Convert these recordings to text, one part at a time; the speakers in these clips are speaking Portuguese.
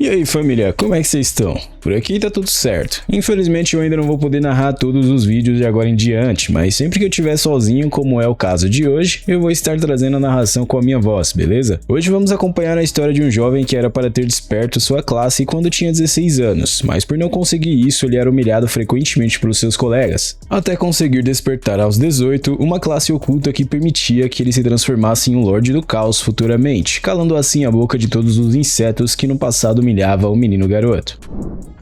E aí família, como é que vocês estão? Por aqui tá tudo certo. Infelizmente eu ainda não vou poder narrar todos os vídeos de agora em diante, mas sempre que eu estiver sozinho, como é o caso de hoje, eu vou estar trazendo a narração com a minha voz, beleza? Hoje vamos acompanhar a história de um jovem que era para ter desperto sua classe quando tinha 16 anos, mas por não conseguir isso ele era humilhado frequentemente pelos seus colegas, até conseguir despertar aos 18 uma classe oculta que permitia que ele se transformasse em um Lorde do Caos futuramente, calando assim a boca de todos os insetos que no passado humilhava o menino garoto.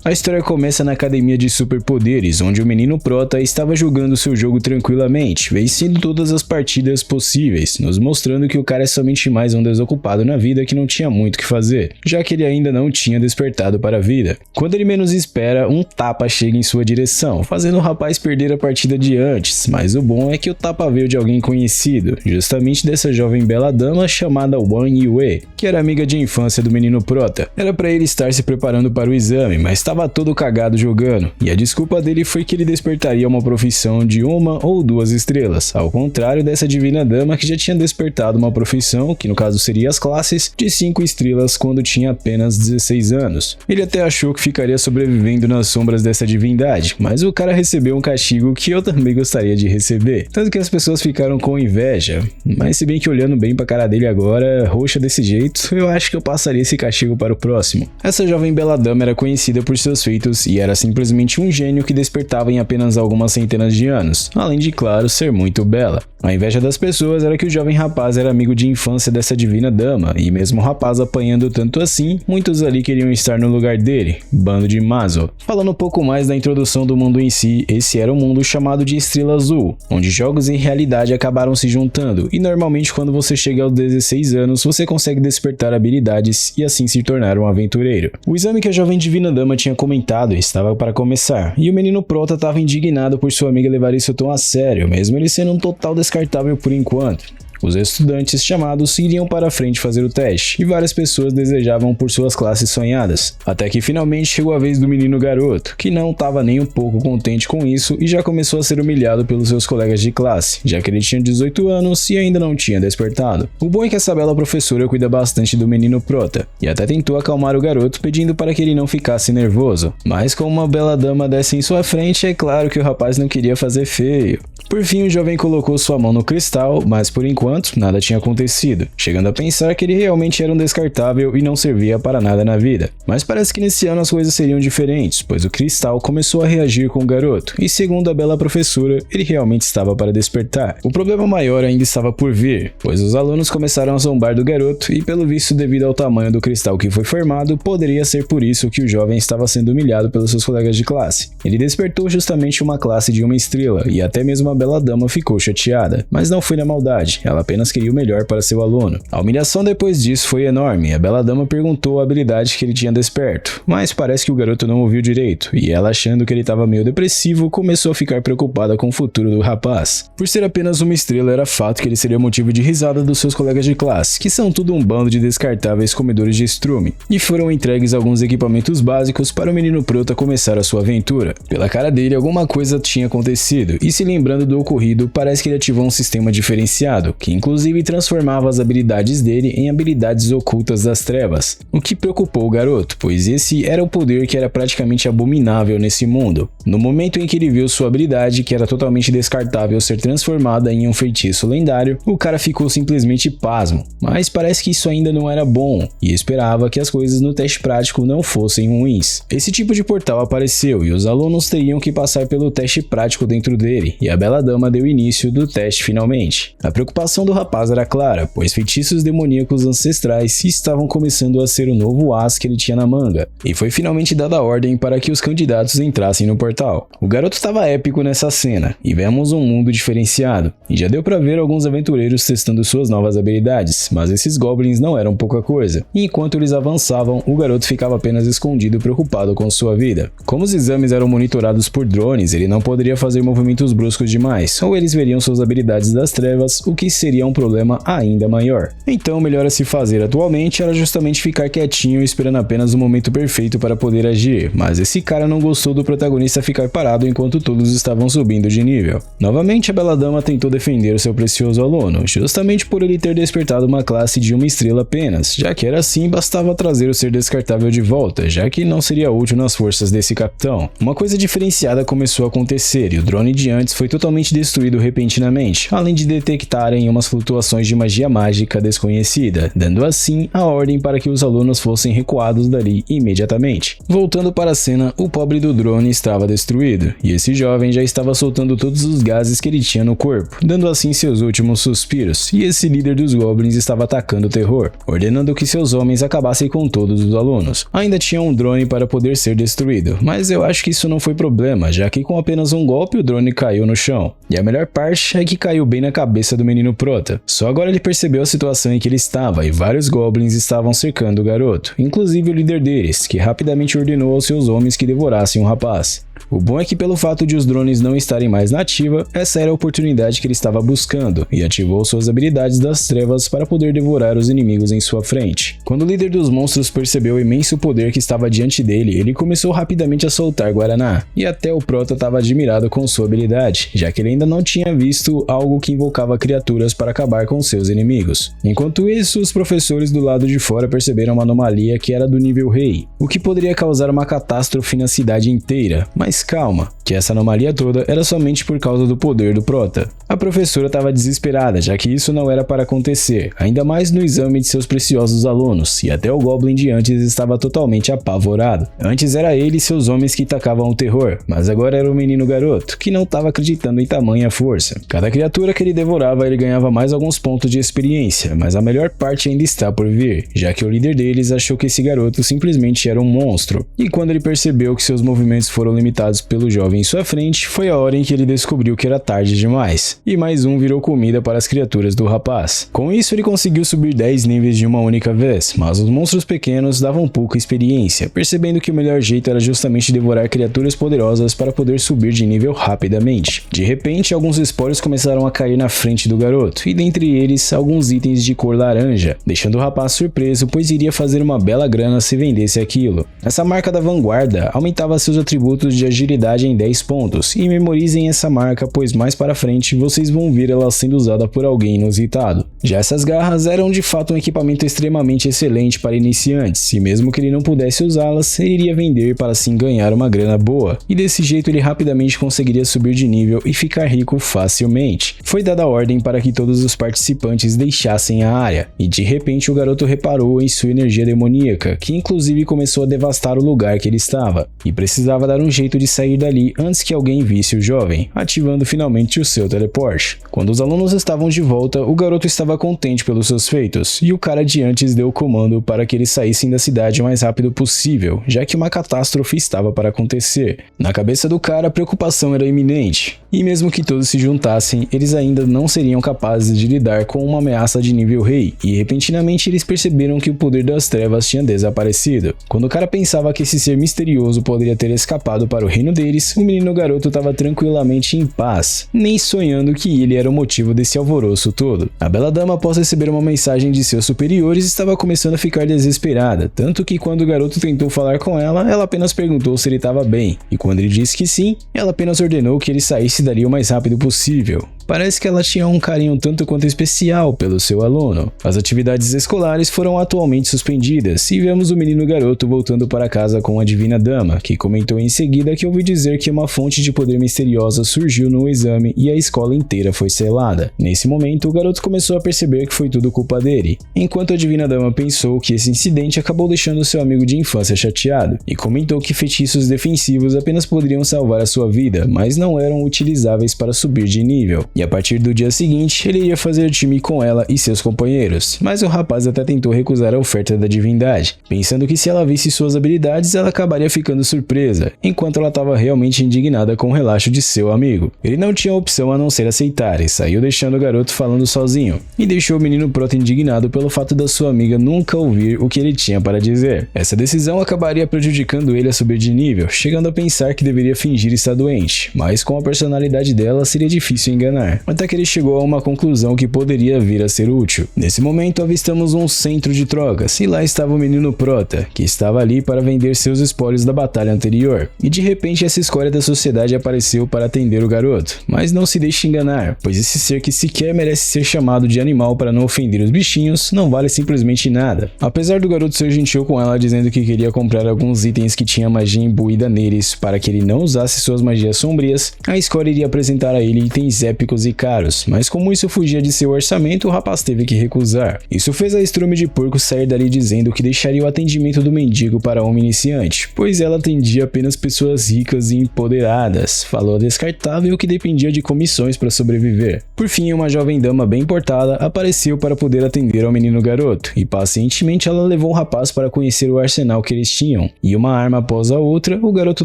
A história começa na academia de superpoderes, onde o menino Prota estava jogando seu jogo tranquilamente, vencendo todas as partidas possíveis, nos mostrando que o cara é somente mais um desocupado na vida que não tinha muito o que fazer, já que ele ainda não tinha despertado para a vida. Quando ele menos espera, um tapa chega em sua direção, fazendo o rapaz perder a partida de antes, mas o bom é que o tapa veio de alguém conhecido, justamente dessa jovem bela dama chamada Wang Yue, que era amiga de infância do menino Prota. Era para ele estar se preparando para o exame, mas estava todo cagado jogando, e a desculpa dele foi que ele despertaria uma profissão de 1 ou 2 estrelas, ao contrário dessa divina dama que já tinha despertado uma profissão, que no caso seria as classes, de 5 estrelas quando tinha apenas 16 anos. Ele até achou que ficaria sobrevivendo nas sombras dessa divindade, mas o cara recebeu um castigo que eu também gostaria de receber, tanto que as pessoas ficaram com inveja, mas se bem que olhando bem pra cara dele agora, roxa desse jeito, eu acho que eu passaria esse castigo para o próximo. Essa jovem bela dama era conhecida por seus feitos e era simplesmente um gênio que despertava em apenas algumas centenas de anos, além de, claro, ser muito bela. A inveja das pessoas era que o jovem rapaz era amigo de infância dessa divina dama, e mesmo o rapaz apanhando tanto assim, muitos ali queriam estar no lugar dele, bando de mazo. Falando um pouco mais da introdução do mundo em si, esse era um mundo chamado de Estrela Azul, onde jogos e realidade acabaram se juntando, e normalmente quando você chega aos 16 anos, você consegue despertar habilidades e assim se tornar um aventureiro. O exame que a jovem divina dama tinha comentado estava para começar, e o menino Prota estava indignado por sua amiga levar isso tão a sério, mesmo ele sendo um total descartável por enquanto. Os estudantes chamados iriam para a frente fazer o teste, e várias pessoas desejavam por suas classes sonhadas, até que finalmente chegou a vez do menino garoto, que não estava nem um pouco contente com isso e já começou a ser humilhado pelos seus colegas de classe, já que ele tinha 18 anos e ainda não tinha despertado. O bom é que essa bela professora cuida bastante do menino Prota, e até tentou acalmar o garoto pedindo para que ele não ficasse nervoso, mas com uma bela dama dessa em sua frente, é claro que o rapaz não queria fazer feio. Por fim, o jovem colocou sua mão no cristal, mas por enquanto nada tinha acontecido, chegando a pensar que ele realmente era um descartável e não servia para nada na vida. Mas parece que nesse ano as coisas seriam diferentes, pois o cristal começou a reagir com o garoto, e segundo a bela professora, ele realmente estava para despertar. O problema maior ainda estava por vir, pois os alunos começaram a zombar do garoto e pelo visto devido ao tamanho do cristal que foi formado, poderia ser por isso que o jovem estava sendo humilhado pelos seus colegas de classe. Ele despertou justamente uma classe de 1 estrela, e até mesmo a bela dama ficou chateada, mas não foi na maldade, ela apenas queria o melhor para seu aluno. A humilhação depois disso foi enorme, a bela dama perguntou a habilidade que ele tinha desperto, mas parece que o garoto não ouviu direito, e ela achando que ele estava meio depressivo, começou a ficar preocupada com o futuro do rapaz. Por ser apenas 1 estrela, era fato que ele seria motivo de risada dos seus colegas de classe, que são tudo um bando de descartáveis comedores de estrume, e foram entregues alguns equipamentos básicos para o menino Prota começar a sua aventura. Pela cara dele, alguma coisa tinha acontecido, e se lembrando do ocorrido, parece que ele ativou um sistema diferenciado, que inclusive transformava as habilidades dele em habilidades ocultas das trevas, o que preocupou o garoto, pois esse era o poder que era praticamente abominável nesse mundo. No momento em que ele viu sua habilidade, que era totalmente descartável, ser transformada em um feitiço lendário, o cara ficou simplesmente pasmo, mas parece que isso ainda não era bom, e esperava que as coisas no teste prático não fossem ruins. Esse tipo de portal apareceu, e os alunos teriam que passar pelo teste prático dentro dele, e a bela dama deu início do teste finalmente. A preocupação do rapaz era clara, pois feitiços demoníacos ancestrais estavam começando a ser o novo as que ele tinha na manga, e foi finalmente dada a ordem para que os candidatos entrassem no portal. O garoto estava épico nessa cena, e vemos um mundo diferenciado, e já deu para ver alguns aventureiros testando suas novas habilidades, mas esses goblins não eram pouca coisa, e enquanto eles avançavam, o garoto ficava apenas escondido preocupado com sua vida. Como os exames eram monitorados por drones, ele não poderia fazer movimentos bruscos demais, ou eles veriam suas habilidades das trevas, o que seria um problema ainda maior. Então, o melhor a se fazer atualmente era justamente ficar quietinho esperando apenas o momento perfeito para poder agir, mas esse cara não gostou do protagonista ficar parado enquanto todos estavam subindo de nível. Novamente, a bela dama tentou defender o seu precioso aluno, justamente por ele ter despertado uma classe de 1 estrela apenas, já que era assim, bastava trazer o ser descartável de volta, já que não seria útil nas forças desse capitão. Uma coisa diferenciada começou a acontecer e o drone de antes foi totalmente destruído repentinamente, além de detectarem umas flutuações de magia mágica desconhecida, dando assim a ordem para que os alunos fossem recuados dali imediatamente. Voltando para a cena, o pobre do drone estava destruído, e esse jovem já estava soltando todos os gases que ele tinha no corpo, dando assim seus últimos suspiros, e esse líder dos goblins estava atacando o terror, ordenando que seus homens acabassem com todos os alunos. Ainda tinha um drone para poder ser destruído, mas eu acho que isso não foi problema, já que com apenas um golpe o drone caiu no chão. E a melhor parte é que caiu bem na cabeça do menino prota. Só agora ele percebeu a situação em que ele estava e vários goblins estavam cercando o garoto, inclusive o líder deles, que rapidamente ordenou aos seus homens que devorassem o rapaz. O bom é que pelo fato de os drones não estarem mais na ativa, essa era a oportunidade que ele estava buscando, e ativou suas habilidades das trevas para poder devorar os inimigos em sua frente. Quando o líder dos monstros percebeu o imenso poder que estava diante dele, ele começou rapidamente a soltar Guaraná, e até o prota estava admirado com sua habilidade, já que ele ainda não tinha visto algo que invocava criaturas para acabar com seus inimigos. Enquanto isso, os professores do lado de fora perceberam uma anomalia que era do nível rei, o que poderia causar uma catástrofe na cidade inteira, mas calma, que essa anomalia toda era somente por causa do poder do prota. A professora estava desesperada, já que isso não era para acontecer, ainda mais no exame de seus preciosos alunos, e até o Goblin de antes estava totalmente apavorado. Antes era ele e seus homens que tacavam o terror, mas agora era o menino garoto, que não estava acreditando em tamanha força. Cada criatura que ele devorava, ele ganhava mais alguns pontos de experiência, mas a melhor parte ainda está por vir, já que o líder deles achou que esse garoto simplesmente era um monstro, e quando ele percebeu que seus movimentos foram limitados pelo jovem em sua frente, foi a hora em que ele descobriu que era tarde demais, e mais um virou comida para as criaturas do rapaz. Com isso, ele conseguiu subir 10 níveis de uma única vez, mas os monstros pequenos davam pouca experiência, percebendo que o melhor jeito era justamente devorar criaturas poderosas para poder subir de nível rapidamente. De repente, alguns espólios começaram a cair na frente do garoto, e dentre eles, alguns itens de cor laranja, deixando o rapaz surpreso, pois iria fazer uma bela grana se vendesse aquilo. Essa marca da vanguarda aumentava seus atributos de agilidade em 10 pontos, e memorizem essa marca, pois mais para frente vocês vão ver ela sendo usada por alguém inusitado. Já essas garras eram de fato um equipamento extremamente excelente para iniciantes, e mesmo que ele não pudesse usá-las, ele iria vender para assim ganhar uma grana boa, e desse jeito ele rapidamente conseguiria subir de nível e ficar rico facilmente. Foi dada a ordem para que todos os participantes deixassem a área, e de repente o garoto reparou em sua energia demoníaca, que inclusive começou a devastar o lugar que ele estava, e precisava dar um jeito de sair dali antes que alguém visse o jovem, ativando finalmente o seu teleporte. Quando os alunos estavam de volta, o garoto estava contente pelos seus feitos, e o cara de antes deu o comando para que eles saíssem da cidade o mais rápido possível, já que uma catástrofe estava para acontecer. Na cabeça do cara, a preocupação era iminente, e mesmo que todos se juntassem, eles ainda não seriam capazes de lidar com uma ameaça de nível rei, e repentinamente eles perceberam que o poder das trevas tinha desaparecido. Quando o cara pensava que esse ser misterioso poderia ter escapado para o reino deles, o menino garoto estava tranquilamente em paz, nem sonhando que ele era o motivo desse alvoroço todo. A bela dama, após receber uma mensagem de seus superiores, estava começando a ficar desesperada, tanto que quando o garoto tentou falar com ela apenas perguntou se ele estava bem, e quando ele disse que sim, ela apenas ordenou que ele saísse dali o mais rápido possível. Parece que ela tinha um carinho tanto quanto especial pelo seu aluno. As atividades escolares foram atualmente suspendidas e vemos o menino garoto voltando para casa com a divina dama, que comentou em seguida que ouviu dizer que uma fonte de poder misteriosa surgiu no exame e a escola inteira foi selada. Nesse momento, o garoto começou a perceber que foi tudo culpa dele, enquanto a divina dama pensou que esse incidente acabou deixando seu amigo de infância chateado, e comentou que feitiços defensivos apenas poderiam salvar a sua vida, mas não eram utilizáveis para subir de nível. E a partir do dia seguinte, ele iria fazer time com ela e seus companheiros, mas o rapaz até tentou recusar a oferta da divindade, pensando que se ela visse suas habilidades, ela acabaria ficando surpresa, enquanto ela estava realmente indignada com o relaxo de seu amigo. Ele não tinha opção a não ser aceitar e saiu deixando o garoto falando sozinho, e deixou o menino prota indignado pelo fato da sua amiga nunca ouvir o que ele tinha para dizer. Essa decisão acabaria prejudicando ele a subir de nível, chegando a pensar que deveria fingir estar doente, mas com a personalidade dela seria difícil enganar. questionar, até que ele chegou a uma conclusão que poderia vir a ser útil. Nesse momento, avistamos um centro de trocas, e lá estava o menino Prota, que estava ali para vender seus espólios da batalha anterior. E de repente essa escória da sociedade apareceu para atender o garoto. Mas não se deixe enganar, pois esse ser que sequer merece ser chamado de animal para não ofender os bichinhos, não vale simplesmente nada. Apesar do garoto ser gentil com ela dizendo que queria comprar alguns itens que tinha magia imbuída neles para que ele não usasse suas magias sombrias, a escória iria apresentar a ele itens épicos e caros, mas como isso fugia de seu orçamento, o rapaz teve que recusar. Isso fez a estrume de porco sair dali dizendo que deixaria o atendimento do mendigo para uma iniciante, pois ela atendia apenas pessoas ricas e empoderadas, falou descartável que dependia de comissões para sobreviver. Por fim, uma jovem dama bem portada apareceu para poder atender ao menino garoto, e pacientemente ela levou o rapaz para conhecer o arsenal que eles tinham, e uma arma após a outra, o garoto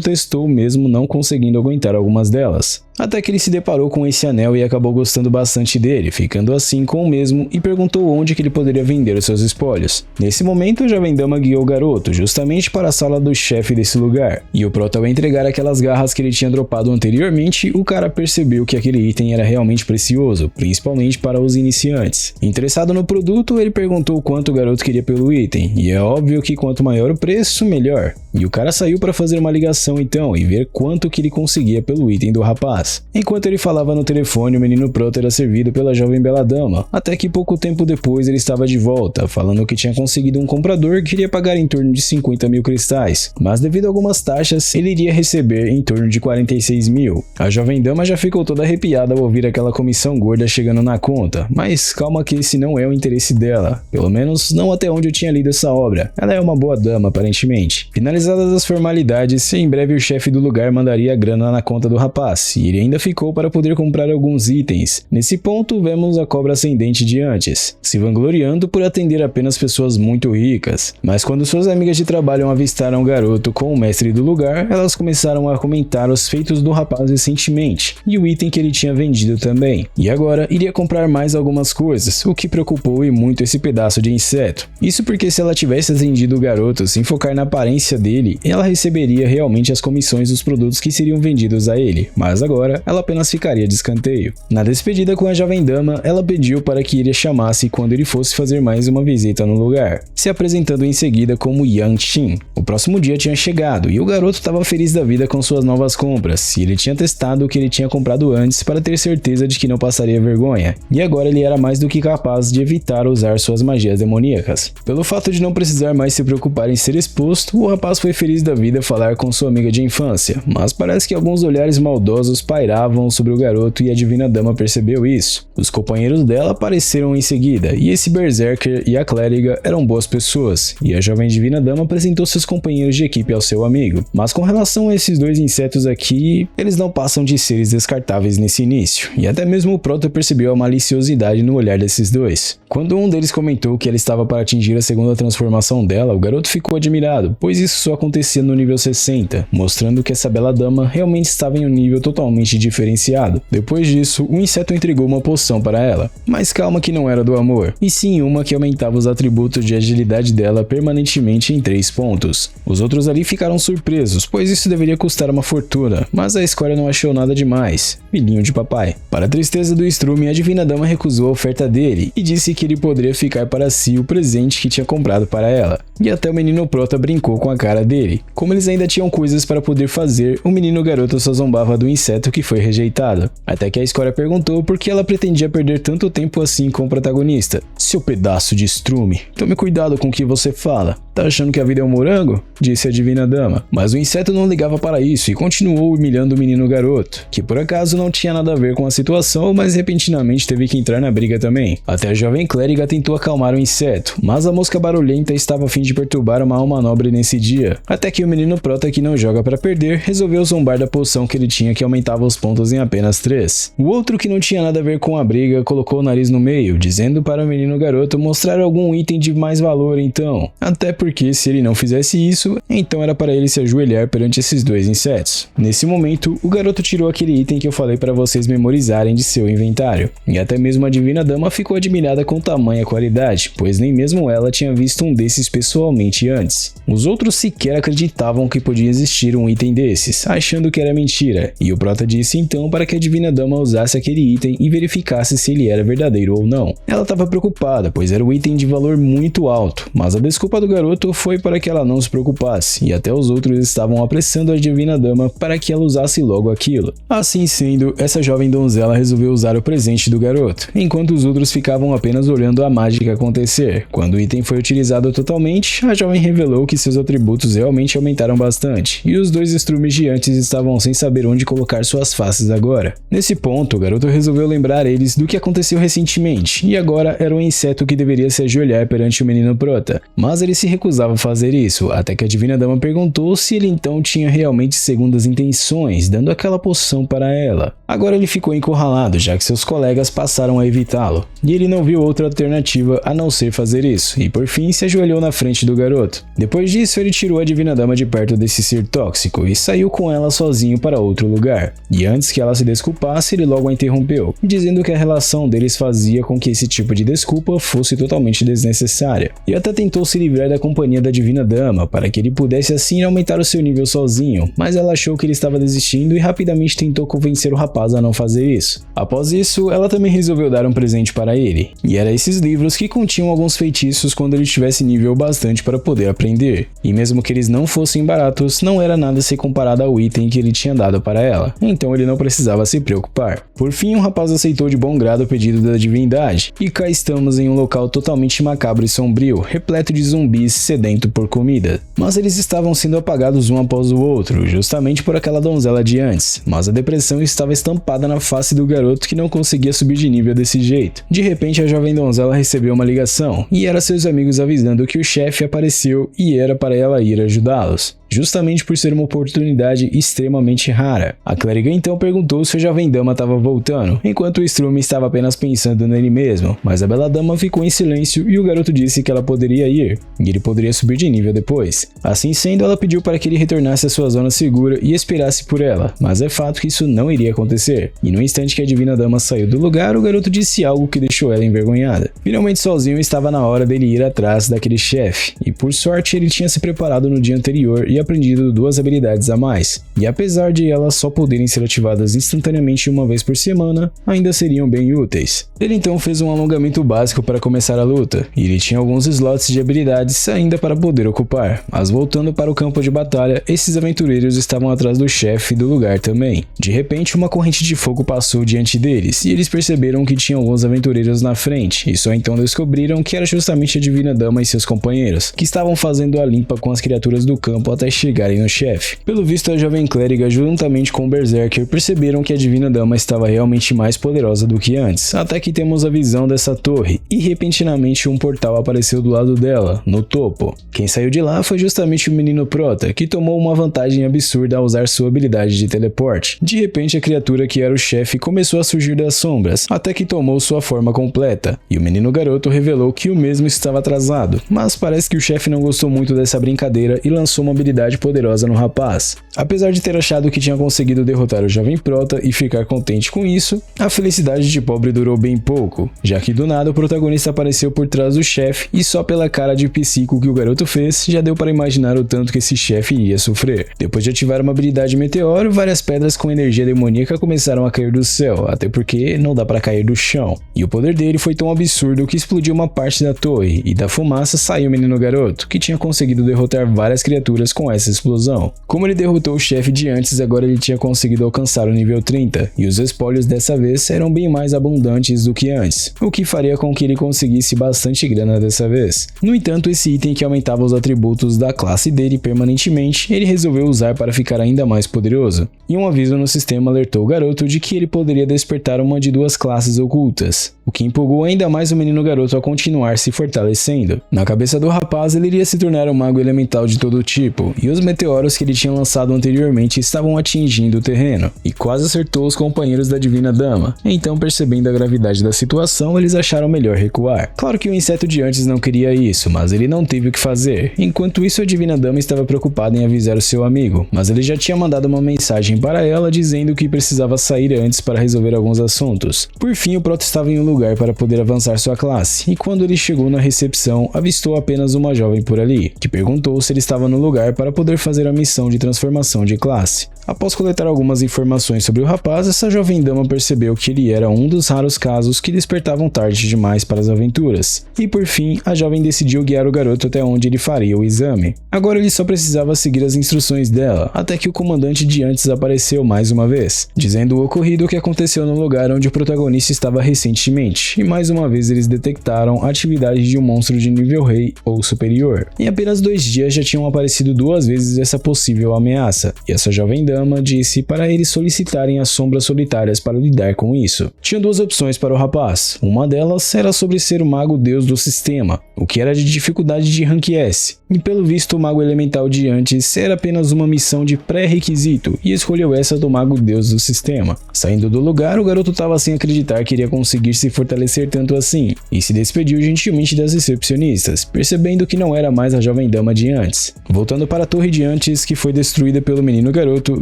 testou mesmo não conseguindo aguentar algumas delas. Até que ele se deparou com esse anel e acabou gostando bastante dele, ficando assim com o mesmo e perguntou onde que ele poderia vender os seus espólios. Nesse momento, a jovem dama guiou o garoto justamente para a sala do chefe desse lugar, e o Prota ao entregar aquelas garras que ele tinha dropado anteriormente, o cara percebeu que aquele item era realmente precioso, principalmente para os iniciantes. Interessado no produto, ele perguntou quanto o garoto queria pelo item, e é óbvio que quanto maior o preço, melhor. E o cara saiu para fazer uma ligação então e ver quanto que ele conseguia pelo item do rapaz. Enquanto ele falava no telefone, o menino Prota era servido pela jovem bela dama, até que pouco tempo depois ele estava de volta, falando que tinha conseguido um comprador que queria pagar em torno de 50 mil cristais, mas devido a algumas taxas, ele iria receber em torno de 46 mil. A jovem dama já ficou toda arrepiada ao ouvir aquela comissão gorda chegando na conta, mas calma que esse não é o interesse dela, pelo menos não até onde eu tinha lido essa obra. Ela é uma boa dama, aparentemente. Finalizadas as formalidades, em breve o chefe do lugar mandaria a grana na conta do rapaz, e ele ainda ficou para poder comprar alguns itens. Nesse ponto, vemos a cobra ascendente de antes, se vangloriando por atender apenas pessoas muito ricas. Mas quando suas amigas de trabalho avistaram o garoto com o mestre do lugar, elas começaram a comentar os feitos do rapaz recentemente, e o item que ele tinha vendido também. E agora, iria comprar mais algumas coisas, o que preocupou e muito esse pedaço de inseto. Isso porque se ela tivesse atendido o garoto sem focar na aparência dele, ela receberia realmente as comissões dos produtos que seriam vendidos a ele, mas agora ela apenas ficaria de escanteio. Na despedida com a jovem dama, ela pediu para que ele a chamasse quando ele fosse fazer mais uma visita no lugar, se apresentando em seguida como Yang Xin. O próximo dia tinha chegado e o garoto estava feliz da vida com suas novas compras, e ele tinha testado o que ele tinha comprado antes para ter certeza de que não passaria vergonha, e agora ele era mais do que capaz de evitar usar suas magias demoníacas. Pelo fato de não precisar mais se preocupar em ser exposto, o rapaz foi feliz da vida falar com sua amiga de infância, mas parece que alguns olhares maldosos pairavam sobre o garoto e a divina dama percebeu isso. Os companheiros dela apareceram em seguida, e esse berserker e a clériga eram boas pessoas, e a jovem divina dama apresentou seus companheiros de equipe ao seu amigo. Mas com relação a esses dois insetos aqui, eles não passam de seres descartáveis nesse início, e até mesmo o Prota percebeu a maliciosidade no olhar desses dois. Quando um deles comentou que ela estava para atingir a segunda transformação dela, o garoto ficou admirado, pois isso só acontecia no nível 60, mostrando que essa bela dama realmente estava em um nível totalmente diferenciado. Depois disso, o inseto entregou uma poção para ela, mas calma que não era do amor, e sim uma que aumentava os atributos de agilidade dela permanentemente em 3 pontos. Os outros ali ficaram surpresos, pois isso deveria custar uma fortuna, mas a escória não achou nada demais. Filhinho de papai. Para a tristeza do Strume, a divina dama recusou a oferta dele e disse que ele poderia ficar para si o presente que tinha comprado para ela. E até o menino Prota brincou com a cara dele. Como eles ainda tinham coisas para poder fazer, o menino garoto só zombava do inseto que foi rejeitado. Até que a escória perguntou por que ela pretendia perder tanto tempo assim com o protagonista. Seu pedaço de Strume, tome cuidado com o que você fala. Tá achando que a vida é um morango? Disse a divina dama. Mas o inseto não ligava para isso e continuou humilhando o menino garoto, que por acaso não tinha nada a ver com a situação, mas repentinamente teve que entrar na briga também. Até a jovem clériga tentou acalmar o inseto, mas a mosca barulhenta estava a fim de perturbar uma alma nobre nesse dia. Até que o menino Prota, que não joga para perder, resolveu zombar da poção que ele tinha que aumentava os pontos em apenas 3. O outro, que não tinha nada a ver com a briga, colocou o nariz no meio, dizendo para o menino garoto mostrar algum item de mais valor então. Até porque se ele não fizesse isso, então era para ele se ajoelhar perante esses dois insetos. Nesse momento, o garoto tirou aquele item que eu falei para vocês memorizarem de seu inventário, e até mesmo a divina dama ficou admirada com tamanha qualidade, pois nem mesmo ela tinha visto um desses pessoalmente antes. Os outros se sequer acreditavam que podia existir um item desses, achando que era mentira, e o Prota disse então para que a Divina Dama usasse aquele item e verificasse se ele era verdadeiro ou não. Ela estava preocupada, pois era um item de valor muito alto, mas a desculpa do garoto foi para que ela não se preocupasse, e até os outros estavam apressando a Divina Dama para que ela usasse logo aquilo. Assim sendo, essa jovem donzela resolveu usar o presente do garoto, enquanto os outros ficavam apenas olhando a mágica acontecer. Quando o item foi utilizado totalmente, a jovem revelou que seus atributos realmente aumentaram bastante, e os dois estrumes gigantes estavam sem saber onde colocar suas faces agora. Nesse ponto, o garoto resolveu lembrar eles do que aconteceu recentemente, e agora era um inseto que deveria se ajoelhar perante o menino Prota, mas ele se recusava a fazer isso, até que a Divina Dama perguntou se ele então tinha realmente segundas intenções, dando aquela poção para ela. Agora ele ficou encurralado, já que seus colegas passaram a evitá-lo, e ele não viu outra alternativa a não ser fazer isso, e por fim se ajoelhou na frente do garoto. Depois disso, ele tirou a Divina Dama de perto desse ser tóxico e saiu com ela sozinho para outro lugar. E antes que ela se desculpasse, ele logo a interrompeu, dizendo que a relação deles fazia com que esse tipo de desculpa fosse totalmente desnecessária, e até tentou se livrar da companhia da Divina Dama para que ele pudesse assim aumentar o seu nível sozinho, mas ela achou que ele estava desistindo e rapidamente tentou convencer o rapaz a não fazer isso. Após isso, ela também resolveu dar um presente para ele, e era esses livros que continham alguns feitiços quando ele tivesse nível bastante para poder aprender, e mesmo que eles não fossem baratos, não era nada se comparado ao item que ele tinha dado para ela, então ele não precisava se preocupar. Por fim, o rapaz aceitou de bom grado o pedido da divindade, e cá estamos em um local totalmente macabro e sombrio, repleto de zumbis sedento por comida. Mas eles estavam sendo apagados um após o outro, justamente por aquela donzela de antes, mas a depressão estava estampada na face do garoto que não conseguia subir de nível desse jeito. De repente, a jovem donzela recebeu uma ligação, e era seus amigos avisando que o chefe apareceu e era para ela ir ajudá-los, justamente por ser uma oportunidade extremamente rara. A clériga então perguntou se a jovem dama estava voltando, enquanto o Strume estava apenas pensando nele mesmo, mas a bela dama ficou em silêncio e o garoto disse que ela poderia ir, e ele poderia subir de nível depois. Assim sendo, ela pediu para que ele retornasse à sua zona segura e esperasse por ela, mas é fato que isso não iria acontecer, e no instante que a Divina Dama saiu do lugar, o garoto disse algo que deixou ela envergonhada. Finalmente sozinho estava na hora dele ir atrás daquele chefe, e por sorte ele tinha se preparado no dia anterior e aprendido 2 habilidades a mais, e apesar de elas só poderem ser ativadas instantaneamente uma vez por semana, ainda seriam bem úteis. Ele então fez um alongamento básico para começar a luta, e ele tinha alguns slots de habilidades ainda para poder ocupar, mas voltando para o campo de batalha, esses aventureiros estavam atrás do chefe do lugar também. De repente, uma corrente de fogo passou diante deles, e eles perceberam que tinha alguns aventureiros na frente, e só então descobriram que era justamente a Divina Dama e seus companheiros, que estavam fazendo a limpa com as criaturas do campo até chegarem no chefe. Pelo visto, a jovem clériga juntamente com o Berserker perceberam que a Divina Dama estava realmente mais poderosa do que antes, até que temos a visão dessa torre, e repentinamente um portal apareceu do lado dela, no topo. Quem saiu de lá foi justamente o menino Prota, que tomou uma vantagem absurda ao usar sua habilidade de teleporte. De repente, a criatura que era o chefe começou a surgir das sombras, até que tomou sua forma completa, e o menino garoto revelou que o mesmo estava atrasado, mas parece que o chefe não gostou muito dessa brincadeira e lançou uma habilidade poderosa no rapaz. Apesar de ter achado que tinha conseguido derrotar o jovem Prota e ficar contente com isso, a felicidade de pobre durou bem pouco, já que do nada o protagonista apareceu por trás do chefe e só pela cara de psico que o garoto fez, já deu para imaginar o tanto que esse chefe iria sofrer. Depois de ativar uma habilidade meteoro, várias pedras com energia demoníaca começaram a cair do céu, até porque não dá para cair do chão. E o poder dele foi tão absurdo que explodiu uma parte da torre, e da fumaça saiu o menino garoto, que tinha conseguido derrotar várias criaturas com essa explosão. Como ele derrotou o chefe de antes, agora ele tinha conseguido alcançar o nível 30, e os espólios dessa vez eram bem mais abundantes do que antes, o que faria com que ele conseguisse bastante grana dessa vez. No entanto, esse item que aumentava os atributos da classe dele permanentemente, ele resolveu usar para ficar ainda mais poderoso, e um aviso no sistema alertou o garoto de que ele poderia despertar uma de 2 classes ocultas, o que empolgou ainda mais o menino garoto a continuar se fortalecendo. Na cabeça do rapaz, ele iria se tornar um mago elemental de todo tipo, e os meteoros que ele tinha lançado anteriormente estavam atingindo o terreno, e quase acertou os companheiros da Divina Dama. Então, percebendo a gravidade da situação, eles acharam melhor recuar. Claro que o inseto de antes não queria isso, mas ele não teve o que fazer. Enquanto isso, a Divina Dama estava preocupada em avisar o seu amigo, mas ele já tinha mandado uma mensagem para ela dizendo que precisava sair antes para resolver alguns assuntos. Por fim, o Prota estava em um lugar para poder avançar sua classe, e quando ele chegou na recepção, avistou apenas uma jovem por ali, que perguntou se ele estava no lugar para poder fazer a missão de transformação de classe. Após coletar algumas informações sobre o rapaz, essa jovem dama percebeu que ele era um dos raros casos que despertavam tarde demais para as aventuras. E por fim, a jovem decidiu guiar o garoto até onde ele faria o exame. Agora ele só precisava seguir as instruções dela, até que o comandante de antes apareceu mais uma vez, dizendo o ocorrido que aconteceu no lugar onde o protagonista estava recentemente, e mais uma vez eles detectaram atividades de um monstro de nível rei ou superior. Em apenas 2 dias já tinham aparecido 2 vezes essa possível ameaça, e essa jovem dama disse para eles solicitarem as sombras solitárias para lidar com isso. Tinha 2 opções para o rapaz, uma delas era sobre ser o mago deus do sistema, o que era de dificuldade de rank S, e pelo visto o mago elemental de antes era apenas uma missão de pré-requisito, e escolheu essa do mago deus do sistema. Saindo do lugar, o garoto estava sem acreditar que iria conseguir se fortalecer tanto assim, e se despediu gentilmente das recepcionistas, percebendo que não era mais a jovem dama de antes. Voltando para a torre de antes, que foi destruída pelo menino garoto,